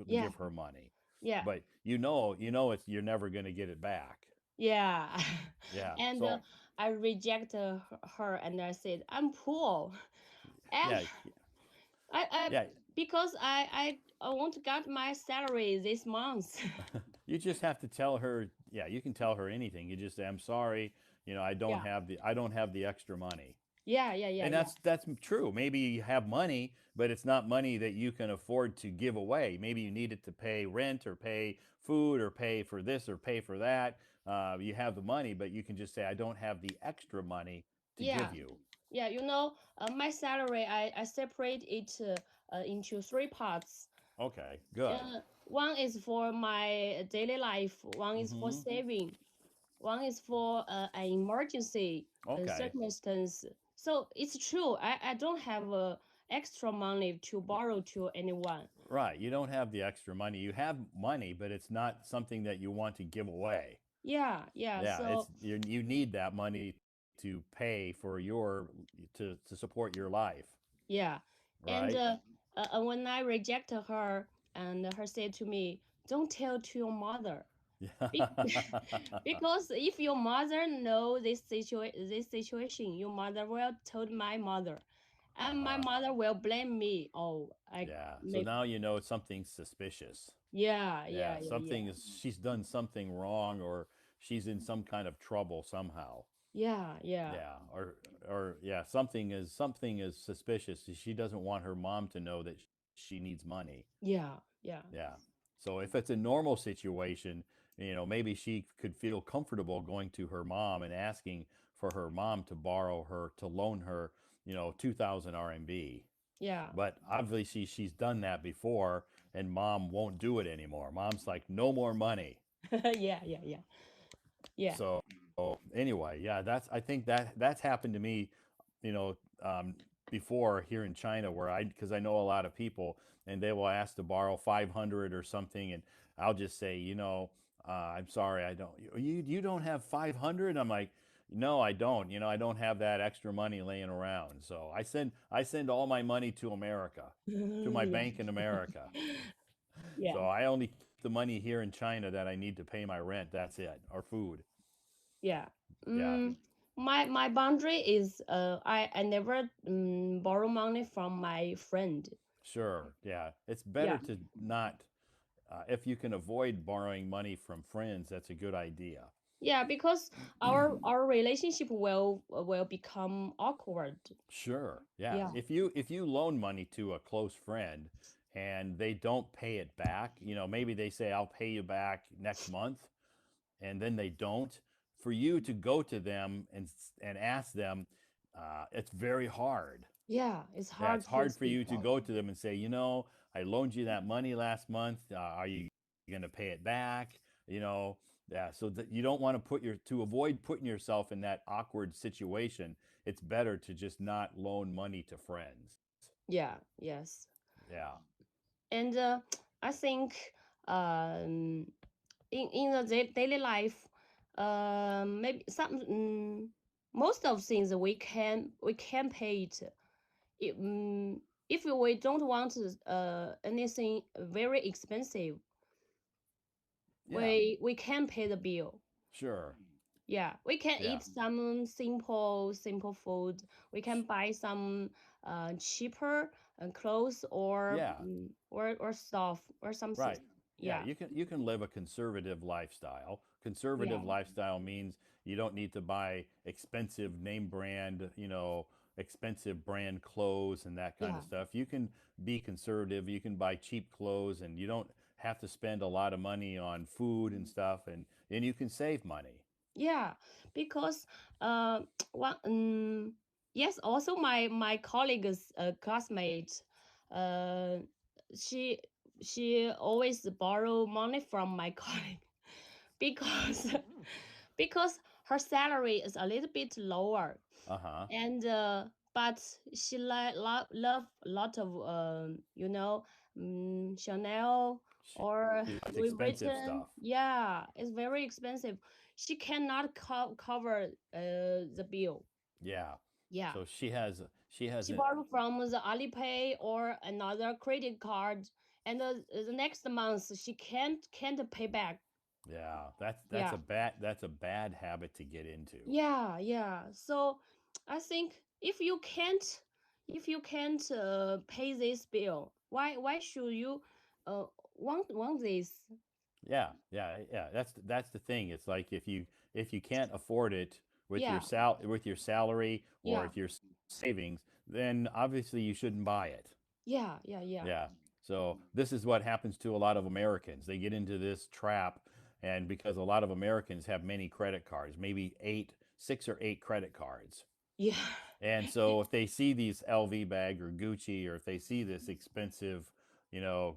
yeah, give her money. yeah. But it's you're never going to get it back. Yeah. Yeah. And So I rejected her and I said, I'm poor. And yeah, I yeah. because I want to get my salary this month. You just have to tell her, yeah, you can tell her anything. You just say, I'm sorry, Yeah. I don't have the extra money. Yeah, yeah, yeah, And yeah. that's true. Maybe you have money, but it's not money that you can afford to give away. Maybe you need it to pay rent or pay food or pay for this or pay for that. You have the money, but you can just say, I don't have the extra money to Yeah. give you. Yeah, my salary I separate it into three parts. Okay, good. One is for my daily life, one is for Mm-hmm. saving, one is for an emergency Okay. circumstance. So it's true. I don't have extra money to borrow to anyone. Right. You don't have the extra money. You have money, but it's not something that you want to give away. Yeah, yeah. Yeah, So you need that money to pay for to support your life, yeah, right? and when I rejected her, and her said to me, "Don't tell to your mother." Yeah. Be- because if your mother know this situation, your mother will told my mother, and my Uh-huh. mother will blame me. Oh, I Yeah. So maybe now you know something's suspicious. yeah, Yeah, yeah, yeah, yeah, something is she's done something wrong or she's in some kind of trouble somehow. yeah, yeah, Yeah, or yeah, something is suspicious. She doesn't want her mom to know that she needs money. yeah, yeah, Yeah. So if it's a normal situation, maybe she could feel comfortable going to her mom and asking for her mom to borrow her to loan her, 2,000 RMB. yeah, But obviously she's done that before and mom won't do it anymore. Mom's like no more money. yeah, yeah, yeah, yeah, So anyway, yeah, I think that's happened to me, you know, um, before here in China where because I know a lot of people and they will ask to borrow 500 or something, and I'll just say, I'm sorry, I don't. You don't have 500? I'm like, no, I don't. I don't have that extra money laying around. So I send all my money to America, to my Yeah. bank in America. Yeah. So I only keep the money here in China that I need to pay my rent. That's it, or food. Yeah. Yeah, My boundary is I never borrow money from my friend. sure. Yeah, it's better Yeah. to not. If you can avoid borrowing money from friends, that's a good idea. Yeah, because our relationship will become awkward. Sure. Yeah. Yeah. If you loan money to a close friend and they don't pay it back, maybe they say I'll pay you back next month and then they don't. For you to go to them and ask them, it's very hard. Yeah, it's Yeah, hard it's to hard for speak you to out. go to them and say, I loaned you that money last month. Are you going to pay it back? You know, yeah. So that you don't want to to avoid putting yourself in that awkward situation. It's better to just not loan money to friends. Yeah, yes. Yeah, And I think um in the daily life, maybe most of things we can pay it. It, if we don't want anything very expensive, yeah, we can pay the bill. sure, Yeah, we can yeah, eat some simple food. We can buy some cheaper clothes yeah. or stuff or something. Right. Yeah, Yeah, you can live a conservative lifestyle. Conservative yeah, lifestyle means you don't need to buy expensive name brand, expensive brand clothes and that kind yeah. of stuff. You can be conservative. You can buy cheap clothes and you don't have to spend a lot of money on food and stuff and you can save money. Yeah, because one yes, also my colleague's classmate, uh, she she always borrow money from my colleague because because her salary is a little bit lower, Uh-huh. and but she love a lot of Chanel She, or she likes Louis expensive Vuitton. stuff. Yeah, it's very expensive. She cannot cover the bill. Yeah. Yeah, So she has she a borrowed from the Alipay or another credit card, and the next month she can't pay back. yeah, that's Yeah, a bad habit to get into. yeah, yeah. So I think if you can't pay this bill, why should you uh want this? Yeah, yeah, yeah. That's the thing. It's like if you can't afford it with Yeah, your salary or yeah, with your savings, then obviously you shouldn't buy it. yeah, yeah, yeah, Yeah. So this is what happens to a lot of Americans. They get into this trap, and because a lot of Americans have many credit cards, maybe 6 or 8 credit cards. yeah, And so if they see these LV bag or Gucci, or if they see this expensive,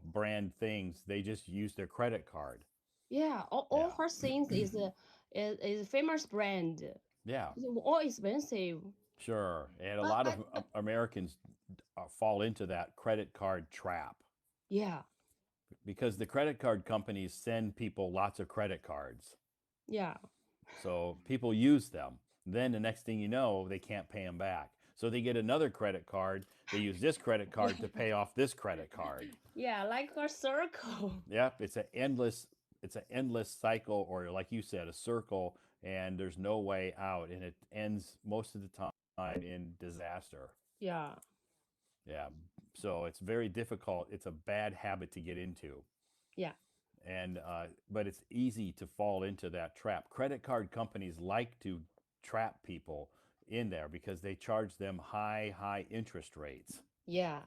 brand things, they just use their credit card. yeah. All Yeah. her things is famous brand. Yeah, It's all expensive. sure. And a But lot of but Americans fall into that credit card trap yeah, because the credit card companies send people lots of credit cards. yeah, So people use them. Then the next thing you know, they can't pay them back. So they get another credit card. They use this credit yeah, card to pay off this credit card. yeah, like a circle. Yep, it's an endless cycle, or like you said, a circle, and there's no way out, and it ends most of the time in disaster. Yeah, Yeah. So it's very difficult. It's a bad habit to get into. yeah, And but it's easy to fall into that trap. Credit card companies like to trap people in there because they charge them high interest rates. yeah,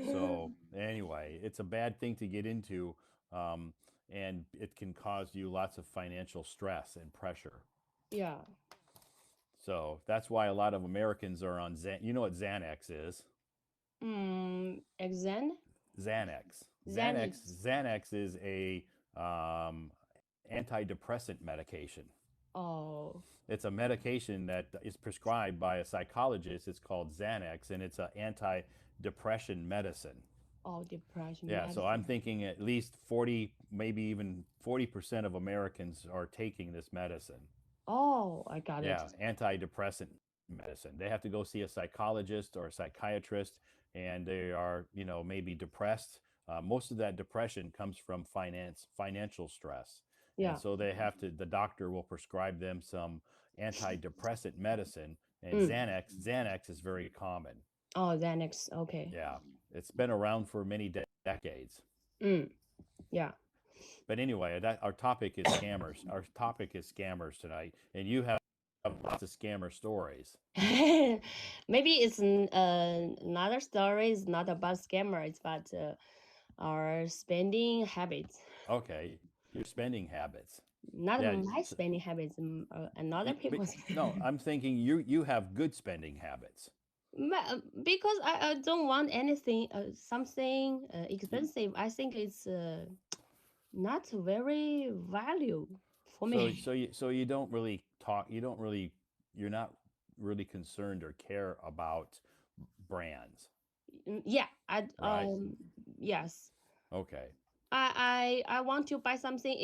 So anyway, it's a bad thing to get into, um, and it can cause you lots of financial stress and pressure. yeah. So that's why a lot of Americans are on You know what Xanax is? Exam Xanax. Xanax. Xanax. Xanax is a antidepressant medication. Oh, It's a medication that is prescribed by a psychologist. It's called Xanax, and it's an anti-depression medicine. oh, depression Yeah, so I'm medicine. thinking at least 40, maybe even 40% of Americans are taking this medicine. Oh, I got it. Yeah, antidepressant medicine. They have to go see a psychologist or a psychiatrist, and they are, maybe depressed. Most of that depression comes from financial stress. And Yeah. so the doctor will prescribe them some antidepressant medicine, and Mm. Xanax is very common. Oh, Xanax. Okay. Yeah, it's been around for many decades. Mm. Yeah. But anyway, our topic is scammers. Our topic is scammers tonight, and you have lots of scammer stories. Maybe it's another story. It's not about scammer. It's about our spending habits. Okay, your spending habits. Not Yeah, my spending habits. Another but people's. no, I'm thinking you have good spending habits. Because I don't want anything, something expensive. I think it's not very value for So me. so you so you don't really talk. You're not really concerned or care about brands, Yeah, right? yes. Okay, I want to buy something.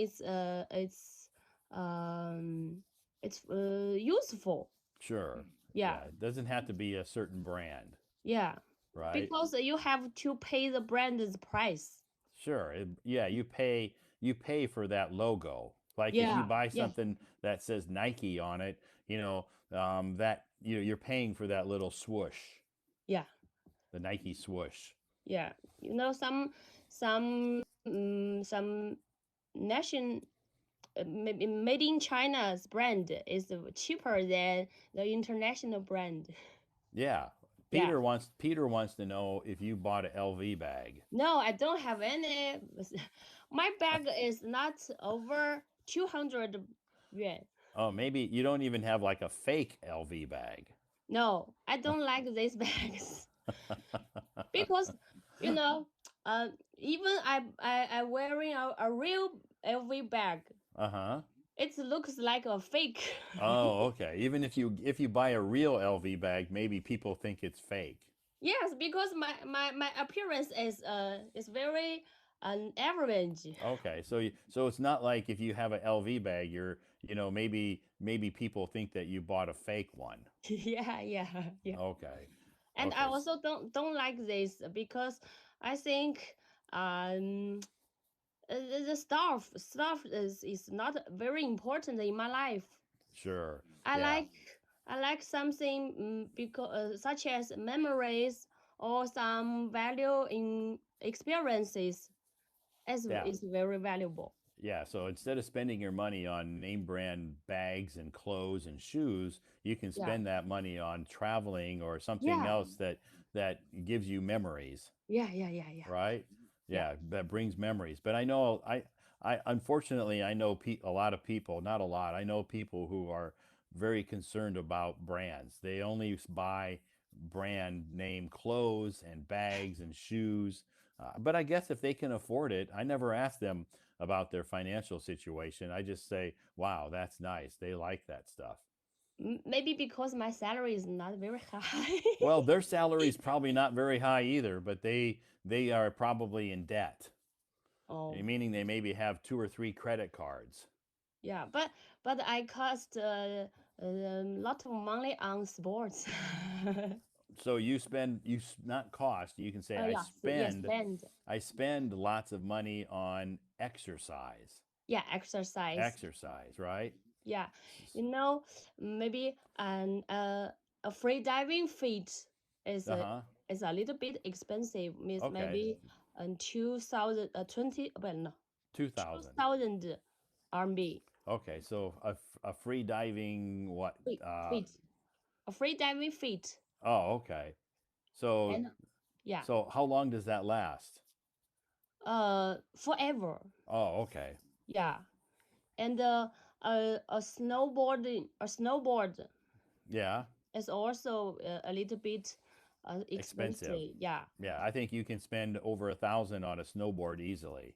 Um it's useful. sure. Yeah, Yeah, it doesn't have to be a certain brand, yeah. right? Because you have to pay the brand's price. Sure. Yeah, you pay for that logo. Like if you Yeah, buy yeah, something that says Nike on it, that you're paying for that little swoosh, yeah, the Nike swoosh. yeah. Some nation maybe made in China's brand is cheaper than the international brand. Yeah. Yeah. Peter wants to know if you bought an LV bag. No, I don't have any. My bag is not over 200 yuan. Oh, maybe you don't even have like a fake LV bag. No, I don't like these bags because you know, uh, even I wearing a real LV bag, Uh-huh. it looks like a fake. Oh, okay. Even if you buy a real LV bag, maybe people think it's fake. Yes, because my appearance is very average. Okay, so it's not like if you have a LV bag, maybe people think that you bought a fake one. Yeah, yeah, yeah. Okay, And I okay, also don't like this because I think um the stuff is not very important in my life. sure, I yeah, like I like something because such as memories or some value in experiences as yeah, is very valuable. yeah. So instead of spending your money on name brand bags and clothes and shoes, you can Yeah, spend that money on traveling or something yeah, else that gives you memories. yeah, yeah, yeah, yeah, Right? yeah. Yeah, that brings memories. But I unfortunately I know a lot of people, not a lot. I know people who are very concerned about brands. They only buy brand name clothes and bags and shoes. But I guess if they can afford it, I never ask them about their financial situation. I just say, "Wow, that's nice. They like that stuff." Maybe because my salary is not very high. Well, their salary is probably not very high either, but they are probably in debt. Oh, Meaning they maybe have two or three credit cards. yeah, but I cost a lot of money on sports. So not cost, you can say Yes, yes, spend. I spend lots of money on exercise. Yeah, exercise. Exercise, right? Yeah, you know, maybe a free diving feet is Uh-huh. a little bit expensive. Means Okay. maybe 2000 20 well no 2000. 2000 RMB. Okay, so a free diving what? Feet, feet. A free diving feet. Oh, okay. So And yeah, so how long does that last? forever. Oh, okay. Yeah, and a snowboard Yeah, is also a little bit expensive. expensive. Yeah, Yeah, I think you can spend over 1,000 on a snowboard easily.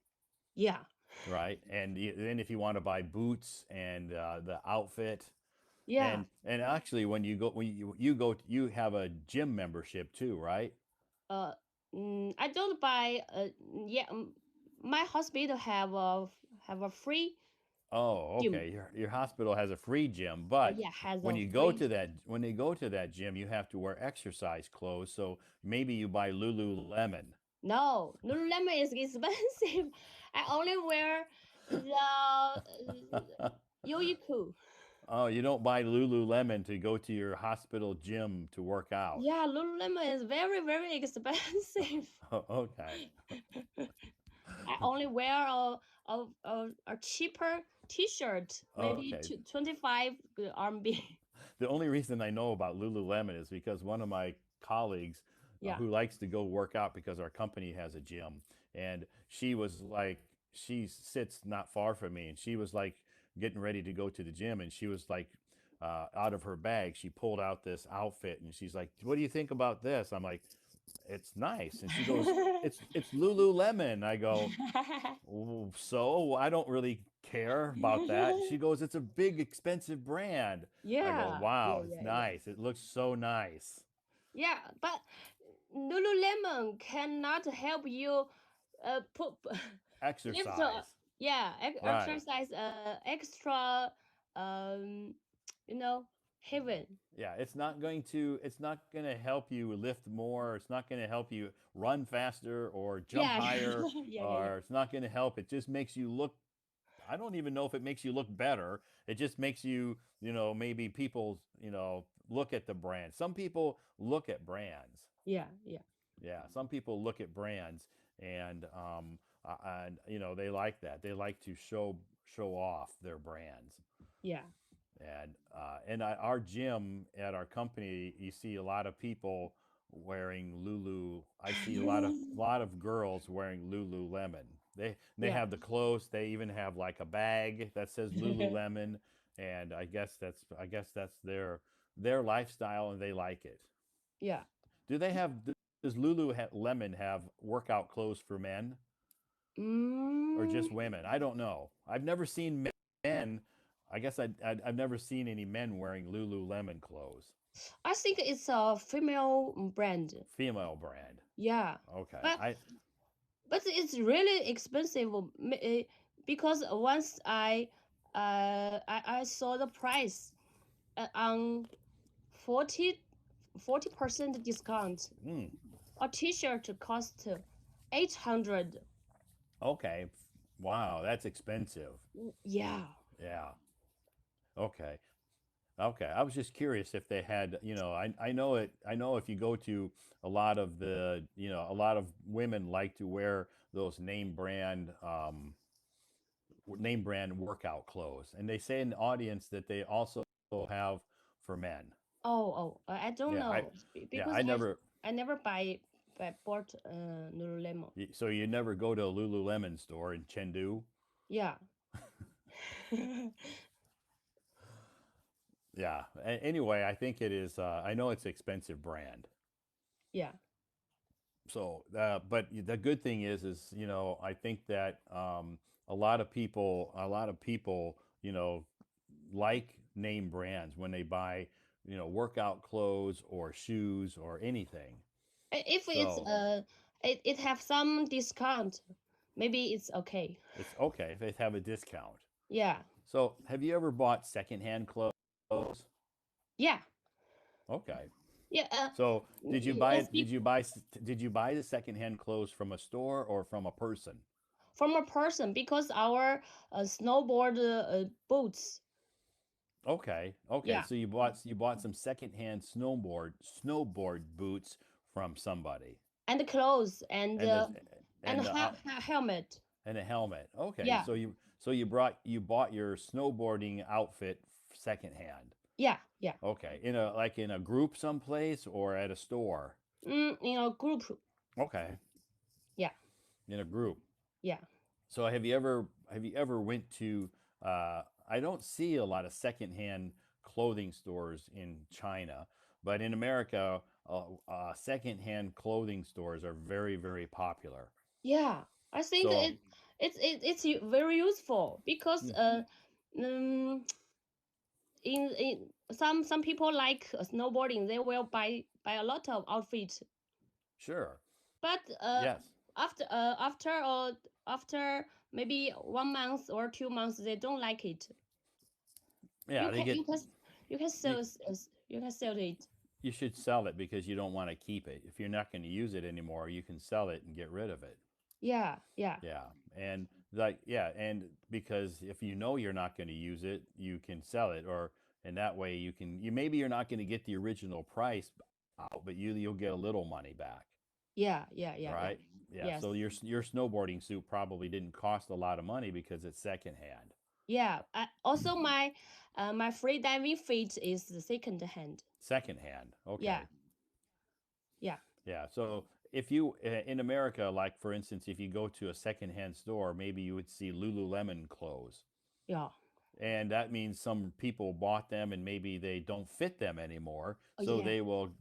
yeah. right? And then if you want to buy boots and the outfit, Yeah. and actually when you have a gym membership too, right? Uh, I don't buy. Yeah. My hospital have a free Oh, gym. okay. Your hospital has a free gym, but Yeah, has a free. when they go to that gym, you have to wear exercise clothes. So maybe you buy Lululemon. No, Lululemon is expensive. I only wear the Yoiku. Oh, you don't buy Lululemon to go to your hospital gym to work out. Yeah, Lululemon is very, very expensive. Okay. I only wear a cheaper T-shirt, maybe Okay. 25 RMB. The only reason I know about Lululemon is because one of my colleagues Yeah. who likes to go work out because our company has a gym, and she was like, she sits not far from me, and she was like getting ready to go to the gym, and she was like, out of her bag, she pulled out this outfit, and she's like, "What do you think about this?" I'm like, "It's nice," and she goes, "It's Lululemon." I go, "Oh, so I don't really care about that." She goes, "It's a big, expensive brand." I go, Yeah, yeah, "Wow, it's yeah, yeah. nice. It looks so nice." Yeah, but Lululemon cannot help you put lift Exercise. yeah, Right. exercise extra um you know heaven. Yeah, it's not going to help you lift more, it's not going to help you run faster or jump Yeah. higher, Yeah, yeah, yeah. or it's not going to help. It just makes you look, I don't even know if it makes you look better. It just makes you, maybe people, look at the brand. Some people look at brands. Yeah, yeah, Yeah, some people look at brands and they like that. They like to show off their brands. yeah, And our gym at our company, you see a lot of people wearing Lulu. I see a lot of girls wearing Lululemon. They yeah. have the clothes. They even have like a bag that says Lululemon, and I guess that's their lifestyle, and they like it. Yeah. Do they have? Does Lululemon have workout clothes for men or Mm, just women? I don't know. I've never seen men. I guess I've never seen any men wearing Lululemon clothes. I think it's a female brand. Female brand. Yeah, Okay. but I it's really expensive because once I saw the price on 40 40% discount. mm, A T-shirt cost 800. okay. Wow, that's expensive. Yeah. Yeah. Okay. Okay. I was just curious if they had, I know it. I know if you go to a lot of women like to wear those name brand workout clothes, and they say in the audience that they also have for men. I don't Yeah, know yeah, because I never. I never buy bought Lululemon. So you never go to a Lululemon store in Chengdu. Yeah. Yeah. Anyway, I think it is. I know it's an expensive brand. Yeah. So, but the good thing is I think that a lot of people, like name brands when they buy, workout clothes or shoes or anything. If it's So it have some discount, maybe it's okay. it's okay if they have a discount. Yeah. So, have you ever bought secondhand clothes? Yeah. Okay. Yeah. So, Yes, did you buy the secondhand clothes from a store or from a person? from a person because our snowboard boots. Okay. Okay. Yeah. So you bought some secondhand snowboard boots from somebody, And clothes and this and and helmet. and a helmet. Okay. Yeah. So you bought your snowboarding outfit secondhand. Yeah. Yeah. Okay. In a group someplace or at a store. Group. Okay. Yeah. In a group. Yeah. So have you ever went to? I don't see a lot of secondhand clothing stores in China, but in America, secondhand clothing stores are very popular. Yeah. I think So it's very useful because Mm, um, in some people like snowboarding, they will buy a lot of outfit, sure. but Yes. after maybe 1 month or 2 months they don't like it. Yeah, You they can get you can you can you, sell it. you should sell it because you don't want to keep it. If you're not going to use it anymore, you can sell it and get rid of it. Yeah, yeah, Yeah. And like yeah, and because if you know you're not going to use it, you can sell it or and that way you maybe you're not going to get the original price out, but you'll get a little money back, yeah, yeah, yeah, yeah. right? Yeah. Yes. So your snowboarding suit probably didn't cost a lot of money because it's secondhand. Yeah. Also, my free diving feet is the second hand. Secondhand. Yeah, Okay. yeah, Yeah. So if you in America, like for instance, if you go to a secondhand store, maybe you would see Lululemon clothes. yeah. And that means some people bought them and maybe they don't fit them anymore. Oh, So yeah.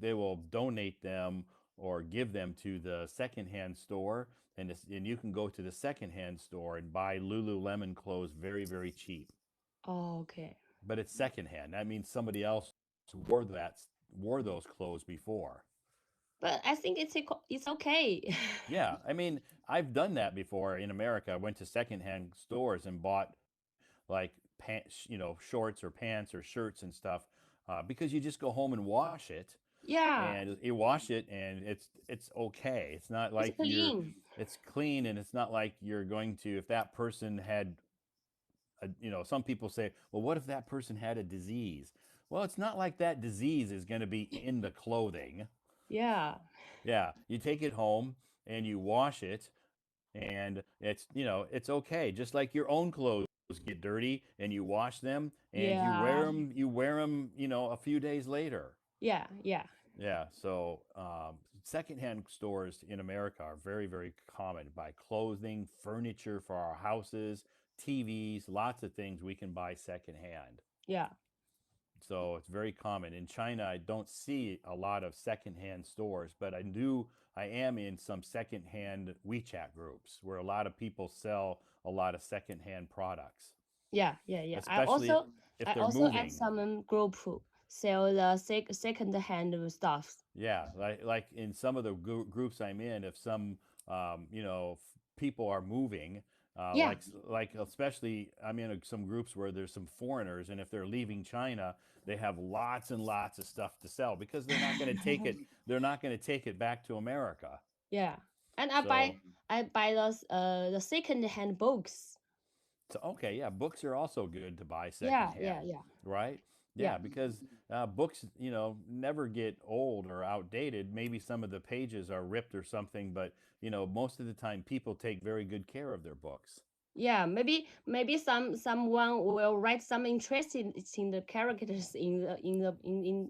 they will donate them or give them to the secondhand store. And you can go to the secondhand store and buy Lululemon clothes very, very cheap. Oh, okay. But it's secondhand. That means somebody else wore those clothes before. But I think it's okay. Yeah, I mean, I've done that before in America. I went to secondhand stores and bought like pants, shorts or pants or shirts and stuff, because you just go home and wash it, Yeah, and you wash it, and it's okay. It's not it's like clean. it's clean, and it's not like you're going to if that person had some people say, well, what if that person had a disease? Well, it's not like that disease is going to be in the clothing. Yeah, Yeah, you take it home and you wash it, and it's okay. Just like your own clothes get dirty and you wash them and yeah, you wear them, a few days later. yeah, yeah, Yeah, so secondhand stores in America are very, very common. Buy clothing, furniture for our houses, TVs, lots of things we can buy secondhand. yeah, So it's very common. In China, I don't see a lot of secondhand stores, but I am in some secondhand WeChat groups where a lot of people sell a lot of secondhand products, yeah, yeah, yeah. especially if I they're also add moving. some group sell the second hand stuff. Yeah, like in some of the groups I'm in, if some people are moving, Yeah. like especially I'm in some groups where there's some foreigners, and if they're leaving China, they have lots and lots of stuff to sell because they're not going to take it. They're not going to take it back to America. Yeah. And So I buy the second hand books. So okay, yeah, books are also good to buy Yeah, yeah, secondhand, yeah, right? yeah, Yeah, because books, never get old or outdated. Maybe some of the pages are ripped or something, but most of the time people take very good care of their books. yeah. Maybe someone will write some interesting in the characters in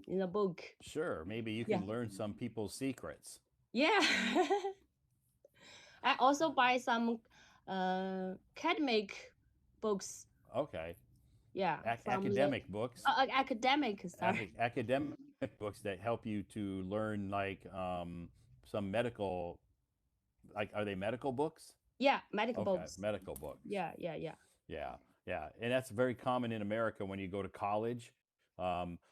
the book. Sure, maybe you Yeah, can learn some people's secrets. yeah. I also buy some academic books. Okay, Yeah, from the academic books, academic. Sorry. academic books that help you to learn like some medical, like are they medical books? Yeah, medical Okay, books. medical books. Yeah, yeah, yeah, Yeah, yeah, and that's very common in America when you go to college.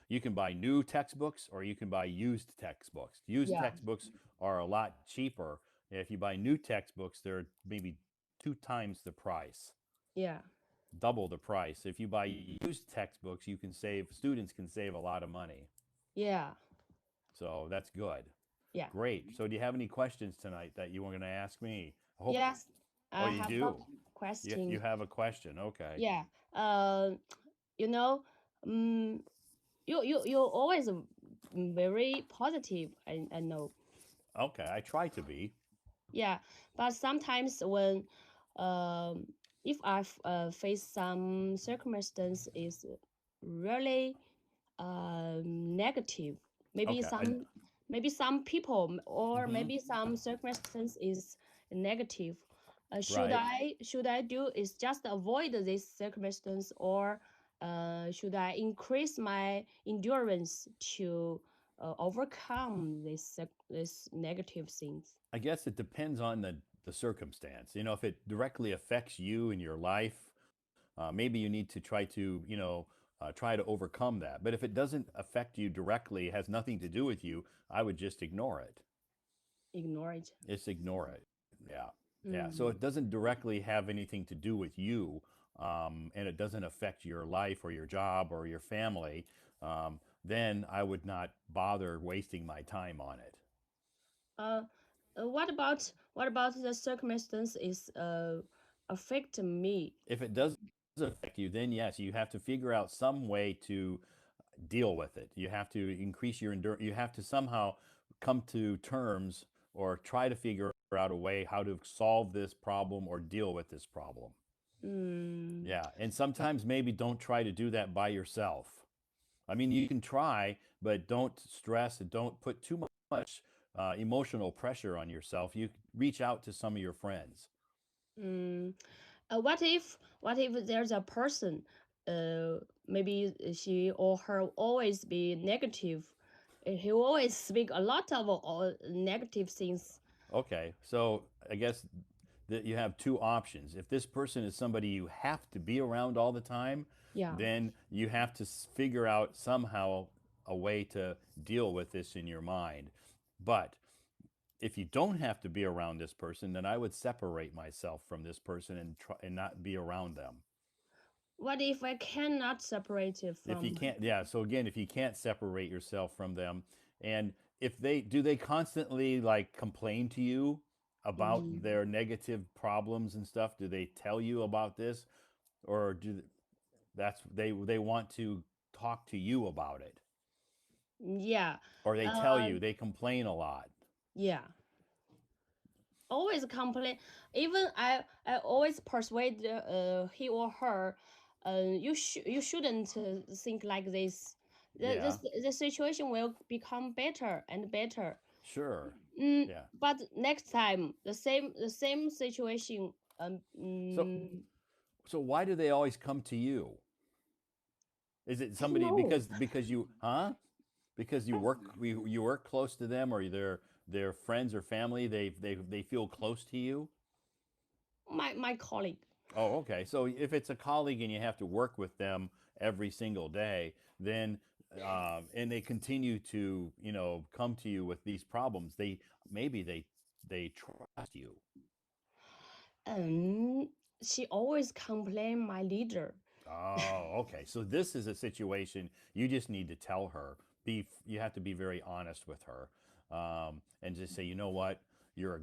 You can buy new textbooks or you can buy used textbooks. Used yeah, textbooks are a lot cheaper. If you buy new textbooks, they're maybe 2 times the price, yeah, double the price. If you buy used textbooks, students can save a lot of money. yeah, So that's good. yeah. Great. So do you have any questions tonight that you were going to ask me? I hope. Yes, Oh, I you have a do. You question. have a question. Okay. Yeah. Uh, you know, um, you always very positive. I know. Okay. I try to be. Yeah, but sometimes when, um, if I face some circumstance is really negative, maybe Okay. some people or Mm-hmm. maybe some circumstance is negative. Right. Should I do is just avoid this circumstance, or should I increase my endurance to overcome this negative things? I guess it depends on the circumstance. If it directly affects you in your life, maybe you need to try to, try to overcome that. But if it doesn't affect you directly, has nothing to do with you, I would just ignore it. Ignore it. Just ignore it. Yeah. Yeah. So it Mm. doesn't directly have anything to do with you, and it doesn't affect your life or your job or your family. Then I would not bother wasting my time on it. Uh, what about the circumstance is affect me? If it does affect you, then yes, you have to figure out some way to deal with it. You have to increase your endurance. You have to somehow come to terms or try to figure out a way how to solve this problem or deal with this problem. Mm. Yeah. And sometimes maybe don't try to do that by yourself. I mean, you can try, but don't stress and don't put too much emotional pressure on yourself. You reach out to some of your friends. Mm. What if there's a person, maybe she or her always be negative, he always speak a lot of negative things. Okay, so I guess that you have two options. If this person is somebody you have to be around all the time, Yeah. then you have to figure out somehow a way to deal with this in your mind. But if you don't have to be around this person, then I would separate myself from this person and try and not be around them. What if I cannot separate it If you from? can't, yeah. So again, if you can't separate yourself from them, and if they do, they constantly like complain to you about Mm. their negative problems and stuff. Do they tell you about this, or do that's they want to talk to you about it, Yeah. or they tell Uh, you they complain a lot? yeah. Always complain. Even I always persuade he or her, you shouldn't think like this. Yeah, The situation will become better and better. sure. Mm, Yeah. but next time the same situation. So so why do they always come to you? Is it I don't somebody know. because you huh? Because you work close to them, or they're friends or family, they feel close to you. My colleague. Oh, okay. So if it's a colleague and you have to work with them every single day, then and they continue to come to you with these problems, maybe they trust you. Um, she always complain my leader. Oh, okay. So this is a situation you just need to tell her. You have to be very honest with her, and just say, you know what, you're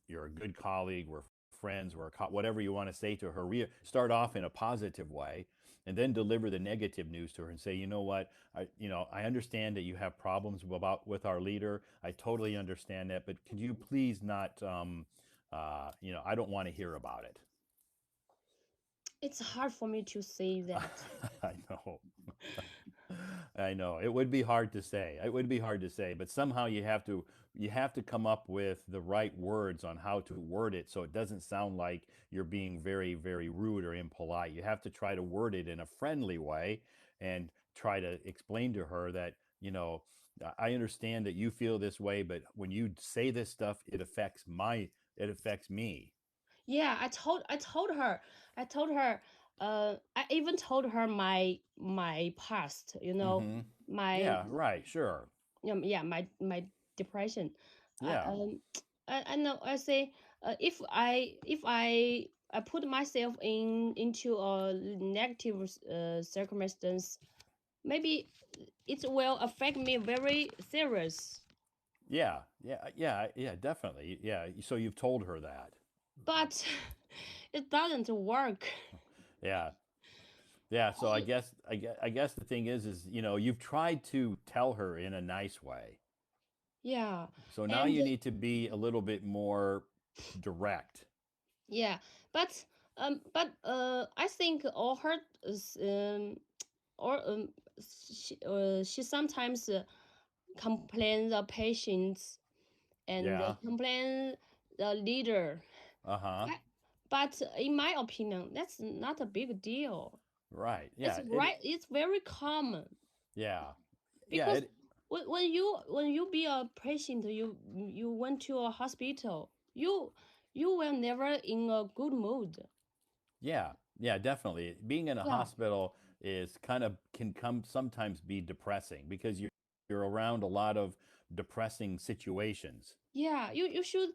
a good colleague. We're friends. Whatever you want to say to her. Start off in a positive way, and then deliver the negative news to her and say, you know what, I understand that you have problems with our leader. I totally understand that, but could you please not, I don't want to hear about it. It's hard for me to say that. I know. I know. It would be hard to say. It would be hard to say, but somehow you have to come up with the right words on how to word it so it doesn't sound like you're being very very rude or impolite. You have to try to word it in a friendly way and try to explain to her that, I understand that you feel this way, but when you say this stuff, it affects me. Yeah, I told her, I even told her my past, Mhm. my Yeah, right, sure. yeah, my depression. I Yeah. I know. I say, if I put myself into a negative circumstance, maybe it will affect me very serious. Yeah, yeah, yeah, yeah, definitely. Yeah. So you've told her that. But it doesn't work. Yeah. Yeah. So I guess the thing is, you've tried to tell her in a nice way. Yeah, So now and you need to be a little bit more direct. yeah, but I think all her or she sometimes complain the patients and Yeah. complain the leader. Uh-huh. I- But in my opinion, that's not a big deal. Right. It's Yeah. It. right. It's very common Yeah. Yeah. because when you be a patient, you went to a hospital. you you will never in a good mood. Yeah, yeah, definitely. Being in a Yeah, hospital is kind of can come sometimes be depressing because you're around a lot of depressing situations. yeah. You should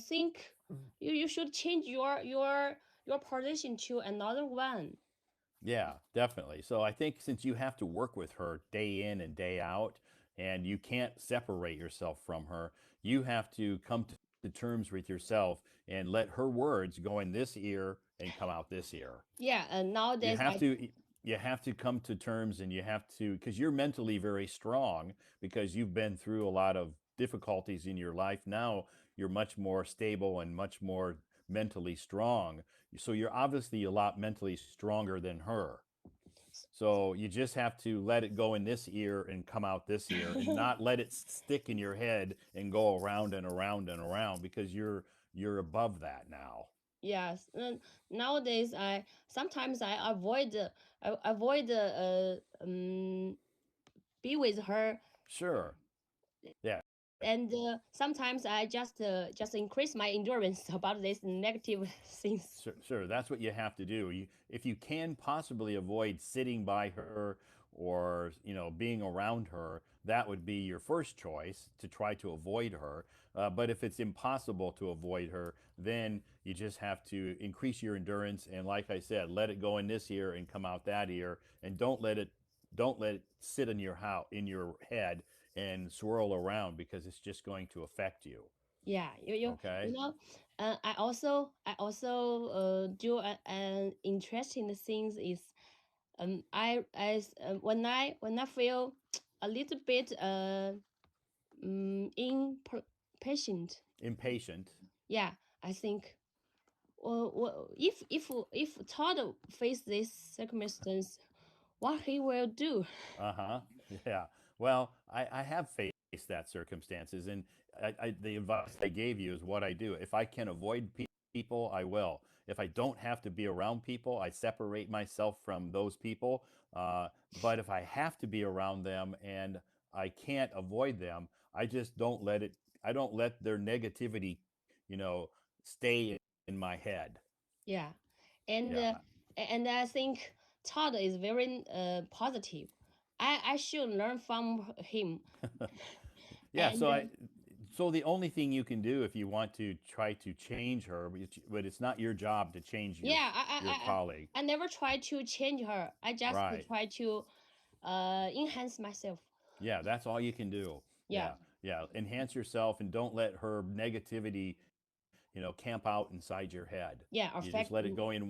think. You should change your position to another one. Yeah, definitely. So I think since you have to work with her day in and day out, and you can't separate yourself from her, you have to come to terms with yourself and let her words go in this ear and come out this ear. Yeah, and You nowadays have I to you have to come to terms, and you have to, because you're mentally very strong, because you've been through a lot of difficulties in your life. Now you're much more stable and much more mentally strong, so you're obviously a lot mentally stronger than her. So you just have to let it go in this ear and come out this ear, and not let it stick in your head and go around and around and around, because you're above that now. yes. And nowadays I sometimes I avoid avoid be with her, Sure. Yeah. and sometimes I just increase my endurance about this negative things. Sure, that's what you have to do. If you can possibly avoid sitting by her, or being around her, that would be your first choice, to try to avoid her. But if it's impossible to avoid her, then you just have to increase your endurance, and, like I said, let it go in this ear and come out that ear, and don't let it sit in your head and swirl around, because it's just going to affect you. Yeah, you Okay. know, I also do an interesting things is when I feel a little bit impatient. Impatient. Yeah, I think well, if Todd face this circumstance, what he will do? Uh-huh. Yeah. Well, I have faced that circumstances, and the advice I gave you is what I do. If I can avoid people, I will. If I don't have to be around people, I separate myself from those people. Uh, but if I have to be around them and I can't avoid them, I just don't let it. I don't let their negativity, you know, stay in my head. Yeah, Yeah. and I think Todd is very positive. I should learn from him. Yeah, And so the only thing you can do if you want to try to change her, but it's not your job to change yeah, your colleague. I never try to change her. I just Right. try to enhance myself. Yeah, that's all you can do. Yeah, Yeah. Yeah, enhance yourself, and don't let her negativity, camp out inside your head. yeah, You just let affect it me. go in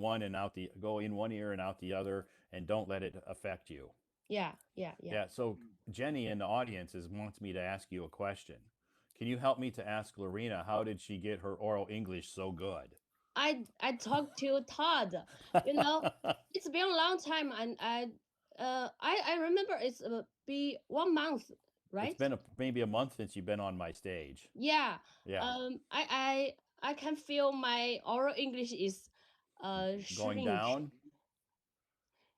one ear and out the other, and don't let it affect you. Yeah, yeah, yeah. Yeah, so Jenny in the audience wants me to ask you a question. Can you help me to ask Lorena, how did she get her oral English so good? I talked to Todd. You know, it's been a long time, and I remember it's be 1 month, It's right? been maybe a month since you've been on my stage. Yeah. Yeah, I can feel my oral English is going shrink. down.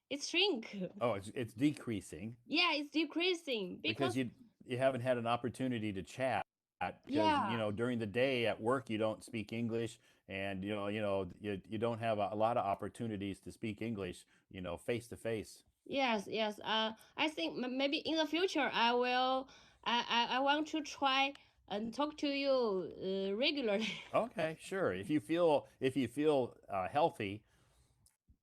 It's shrink. Oh, it's decreasing, Yeah, it's decreasing because because you haven't had an opportunity to chat, because yeah, during the day at work you don't speak English, and you don't have a lot of opportunities to speak English, face to face. yes, yes. I think maybe in the future I will. I want to try and talk to you regularly. Okay, sure. If you feel healthy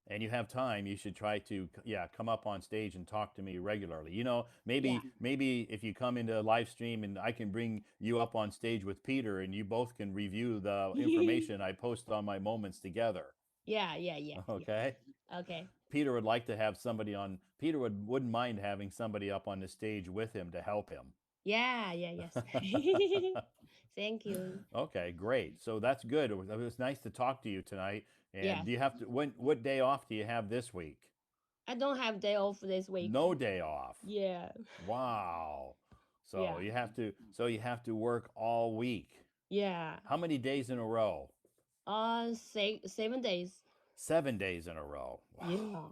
and you have time, you should try to, yeah, come up on stage and talk to me regularly. Yeah. Maybe if you come into a live stream, and I can bring you up on stage with Peter, and you both can review the information I post on my moments together. Yeah, yeah, yeah, yeah. Okay. Okay. Peter would like to have somebody on. Peter wouldn't mind having somebody up on the stage with him to help him. Yeah, yeah, yes. Thank you. Okay, great. So that's good. It was nice to talk to you tonight. And Yes. do you have to what day off do you have this week? I don't have day off this week. No day off. Yeah. Wow. So Yeah. you have to work all week. Yeah. How many days in a row? 7 days. 7 days in a row. Wow.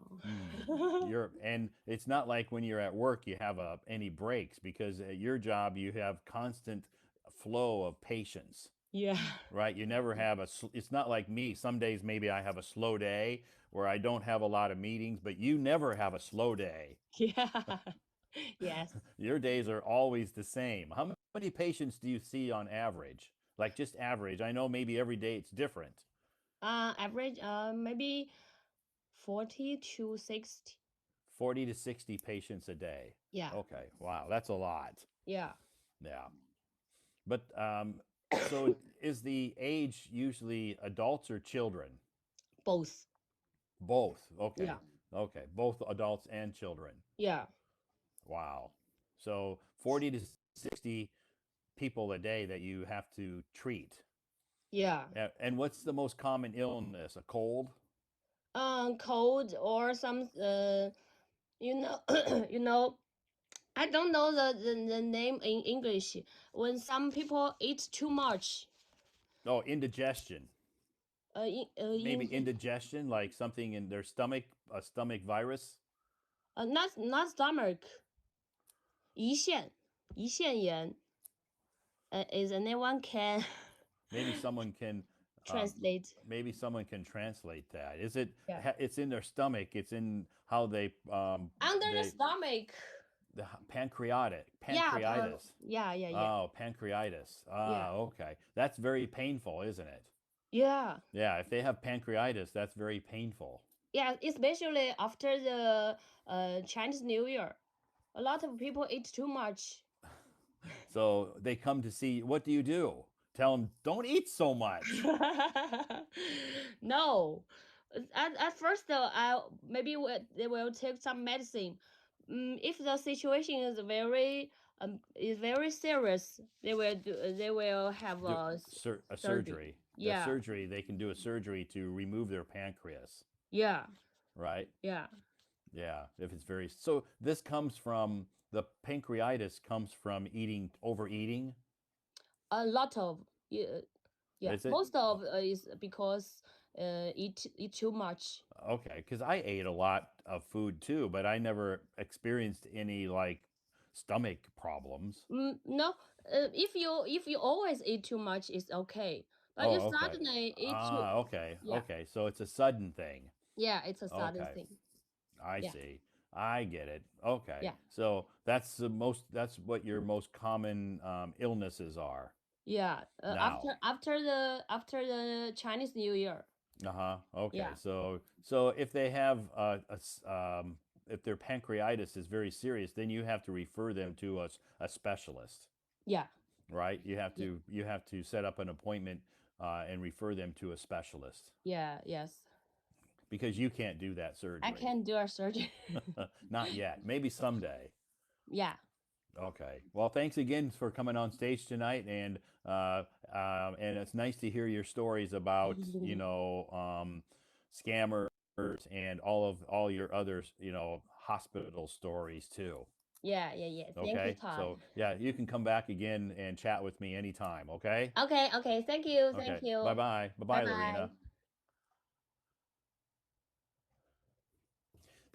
Yeah. And it's not like when you're at work you have any breaks, because at your job you have constant flow of patients. Yeah. right? You never have it's not like me. Some days maybe I have a slow day where I don't have a lot of meetings, but you never have a slow day. Yeah. Yes. Your days are always the same. How many patients do you see on average? Like just average. I know maybe every day it's different. Average maybe 40 to 60. 40 to 60 patients a day. Yeah. Okay. Wow, that's a lot. Yeah. Yeah. But so is the age usually adults or children? Both. Both. Yeah. Okay. Okay. Both adults and children. Yeah. Wow. So 40 to 60 people a day that you have to treat. Yeah. And what's the most common illness? A cold? Cold or some you know you know I don't know the name in English. When some people eat too much, Oh, indigestion. Maybe in indigestion, like something in their stomach, a stomach virus. not stomach, 胰腺炎. Is anyone can Maybe someone can um, translate? maybe someone can translate that. Is it? Yeah. It's in their stomach. It's in how Under the they stomach. Yeah. pancreatitis. Yeah. Oh, pancreatitis. Yeah. Ah, okay. That's very painful, isn't it? Yeah. Yeah, if they have pancreatitis, that's very painful. Yeah. Especially after the Chinese New Year, a lot of people eat too much. So they come to see. What do you do? Tell them don't eat so much. No. At first, though, they will take some medicine. If the situation is very serious, they will have Do a surgery. surgery. The Yeah, surgery, they can do a surgery to remove their pancreas, yeah, right? yeah. Yeah, if it's very so this comes from the pancreatitis comes from eating overeating, A lot of yeah, yeah. is it? Most of is because eat too much. Okay, cuz I ate a lot of food too, but I never experienced any like stomach problems. No, if you always eat too much, it's okay. But you Oh, okay. suddenly eat too, Ah, okay. yeah, Okay. So it's a sudden thing. yeah, it's a sudden Okay. thing. I Yeah, see. I get it. Okay. yeah, So that's what your most common illnesses are yeah. now. After the Chinese New Year. Uh-huh. Okay. Yeah, So if they have if their pancreatitis is very serious, then you have to refer them to a specialist, yeah, right? yeah, You have to set up an appointment and refer them to a specialist yeah. Yes, because you can't do that I surgery. can do a surgery. Not yet. Maybe someday. Yeah, Okay. Well, thanks again for coming on stage tonight, and it's nice to hear your stories about scammers and all your other hospital stories too. yeah. Thank you, Okay. Todd. So yeah, you can come back again and chat with me anytime. Okay. Okay. Thank you, Okay. thank you. Bye bye. Bye Bye bye, bye. Lorena.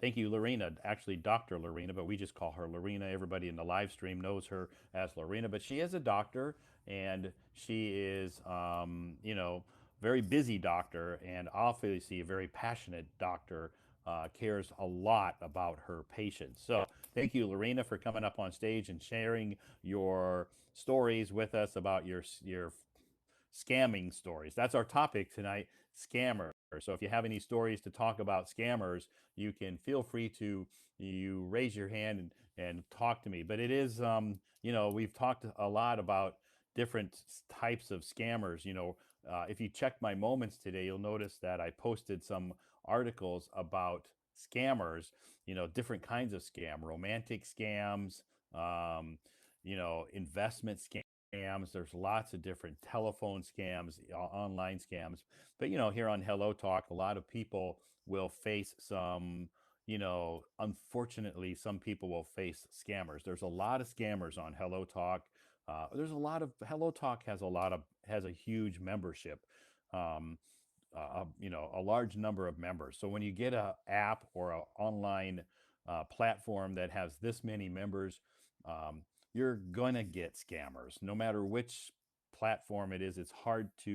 Thank you, Lorena. Actually, Dr. Lorena, but we just call her Lorena. Everybody in the live stream knows her as Lorena, but she is a doctor and she is, very busy doctor and obviously a very passionate doctor. Cares a lot about her patients. So, thank you, Lorena, for coming up on stage and sharing your stories with us about your scamming stories. That's our topic tonight, scammers. So if you have any stories to talk about scammers, you can feel free to you raise your hand and talk to me. But it is, we've talked a lot about different types of scammers. If you check my moments today, you'll notice that I posted some articles about scammers. Different kinds of scam, romantic scams, investment scams. There's lots of different telephone scams, online scams. But here on Hello Talk, a lot of people will face some. Unfortunately, some people will face scammers. There's a lot of scammers on Hello Talk. There's a lot of Hello Talk has a huge membership. Um, a large number of members. So when you get a app or an online platform that has this many members, um, you're gonna get scammers, no matter which platform it is, it's hard to